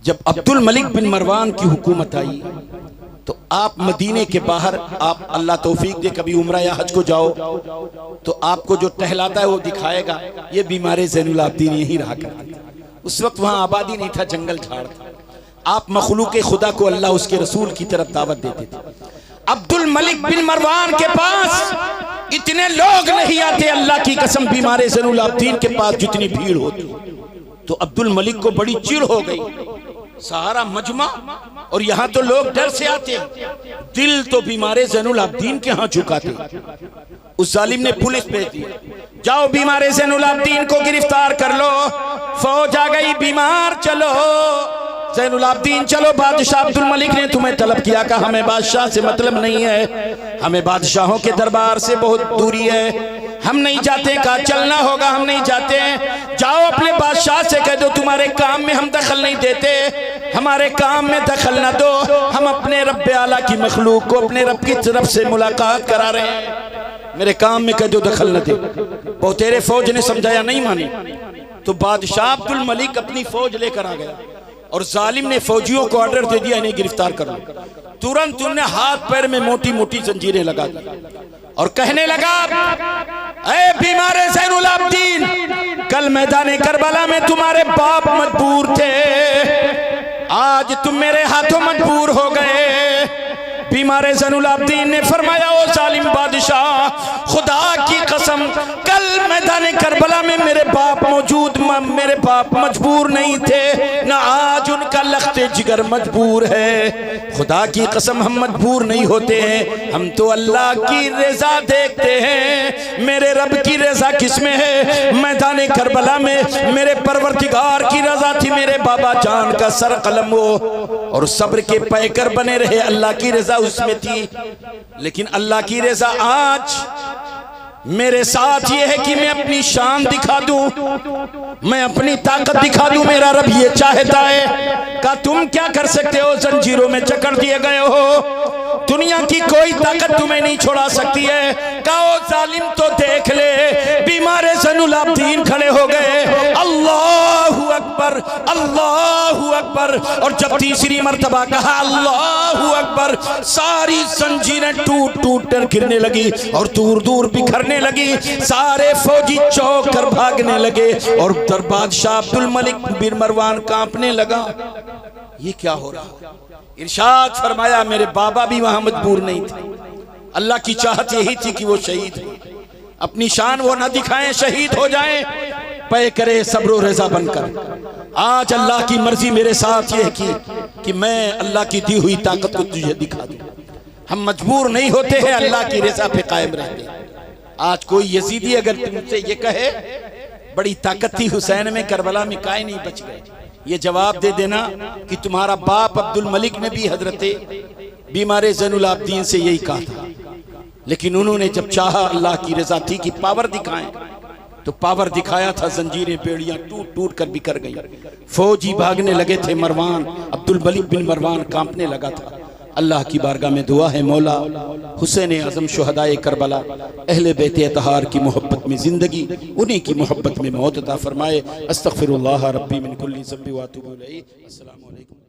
जब अब्दुल मलिक बिन मरवान की हुकूमत आई तो आप मदीने के बाहर, आप अल्लाह तौफीक दे कभी उम्रा या हज को जाओ तो आपको जो टहलाता है वो दिखाएगा। ये बीमारे ज़ैनुल आबिदीन यही रहा करते थे। उस वक्त वहां आबादी नहीं था, जंगल झाड़ था। आप मखलूक खुदा को अल्लाह उसके रसूल की तरफ दावत देते थे। अब्दुल मलिक बिन मरवान के पास इतने लोग नहीं आते, अल्लाह की कसम, बीमारे ज़ैनुल आबिदीन के पास जितनी भीड़ होती। तो अब्दुल मलिक को बड़ी चिढ़ हो गई, सहारा मजमा और यहाँ तो लोग डर से आते, दिल तो बीमारे ज़ैनुल आबिदीन के यहाँ झुकाते। उस जालिम ने पुलिस भेज दी, जाओ बीमारे ज़ैनुल आबिदीन को गिरफ्तार कर लो। फौज आ गई, बीमार चलो ज़ैनुल आबिदीन चलो। बादशाह अब्दुल मलिक ने तुम्हें तलब किया, कहा हमें बादशाह से मतलब नहीं है, हमें बादशाहों के दरबार से बहुत दूरी है, हम नहीं जाते। कहा चलना होगा, हम नहीं जाते। जाओ अपने बादशाह से कह दो तुम्हारे काम में हम दखल नहीं देते, हमारे काम में दखल ना दो, हम अपने रब्बे आला की मखलूक को अपने रब की तरफ से मुलाकात करा रहे हैं, मेरे काम में कह दो दखल न दे। बहुतेरे फौज ने समझाया, नहीं मानी। तो बादशाह अब्दुल मलिक अपनी फौज लेकर आ गया और जालिम ने फौजियों को ऑर्डर दे दिया, इन्हें गिरफ्तार करो। तुरंत उन्हें हाथ पैर में मोटी मोटी जंजीरें लगा दी और कहने लगा, ऐ बीमारे ज़ैनुल आबिदीन, कल मैदान करबला में तुम्हारे बाप मजबूर थे, आज तुम मेरे हाथों मजबूर हो गए। बीमारे ज़ैनुल आबिदीन ने फरमाया, ओ जालिम बादशाह, खुदा की कसम, कल मैदान करबला में मेरे बाप मौजूद, मेरे बाप मजबूर नहीं थे, ना आज उनका लख्ते जिगर मजबूर है। खुदा की कसम हम मजबूर नहीं होते हैं, हम तो अल्लाह की रज़ा देखते हैं। मेरे रब की रज़ा किसमें है? मैदान करबला में मेरे परवरदिगार की रज़ा थी, मेरे बाबा जान का सर कलम हो और सब्र के पैकर बने रहे, अल्लाह की रज़ा उसमें थी। लेकिन अल्लाह की रज़ा आज मेरे साथ ये है कि मैं अपनी शान दिखा दूं, मैं अपनी ताकत दिखा दूं। मेरा रब ये चाहता है। का तुम क्या कर सकते हो? जंजीरों में जकड़ दिए गए हो, दुनिया की कोई ताकत तुम्हें नहीं छोड़ा सकती है। कहो जालिम तो देख ले, बीमार ज़ैनुल आबिदीन खड़े हो गए, अल्लाहु अकबर अल्लाहु अकबर। और जब तीसरी मर्तबा कहा अल्लाहु अकबर, सारी जंजीरें टूट टूट कर गिरने लगी और दूर दूर बिखरने लगी। सारे फौजी चौंक कर भागने लगे और बादशाह अब्दुल मलिक बिन मरवान कांपने लगा। ये क्या हो रहा? इरशाद फरमाया, मेरे बाबा भी वहां मजबूर नहीं थे। अल्लाह की चाहत यही थी कि वो शहीद हो, अपनी शान वो ना दिखाएं, शहीद हो जाएं, पे करे सब्र और रजा बनकर। आज अल्लाह की मर्जी मेरे साथ ये की कि मैं अल्लाह की दी हुई ताकत को तुझे दिखा दूं। हम मजबूर नहीं होते हैं, अल्लाह की रजा पे कायम रहते हैं। आज कोई यजीदी अगर तुमसे ये कहे बड़ी ताकत थी हुसैन में, करबला में काहे नहीं बच गए, ये जवाब दे देना कि तुम्हारा बाप अब्दुल मलिक ने भी हजरते बीमारे ज़ैनुल आबिदीन से यही कहा था। लेकिन उन्होंने जब चाहा, अल्लाह की रजा थी कि पावर दिखाएं, तो पावर दिखाया था। जंजीरें बेड़ियां टूट टूट कर बिखर गई, फौजी भागने लगे थे। मरवान अब्दुल मलिक बिन मरवान कांपने लगा था। अल्लाह की बारगाह में दुआ है, मौला हुसैन आज़म शुहदाए करबला अहले बैत अतहार की मोहब्बत में ज़िंदगी, उन्हीं की मोहब्बत में मौत अता फरमाए। अस्तग़फिरुल्लाह रब्बी मिन कुल्ली ज़ंबि व अतूबु इलैहि। अस्सलामु अलैकुम।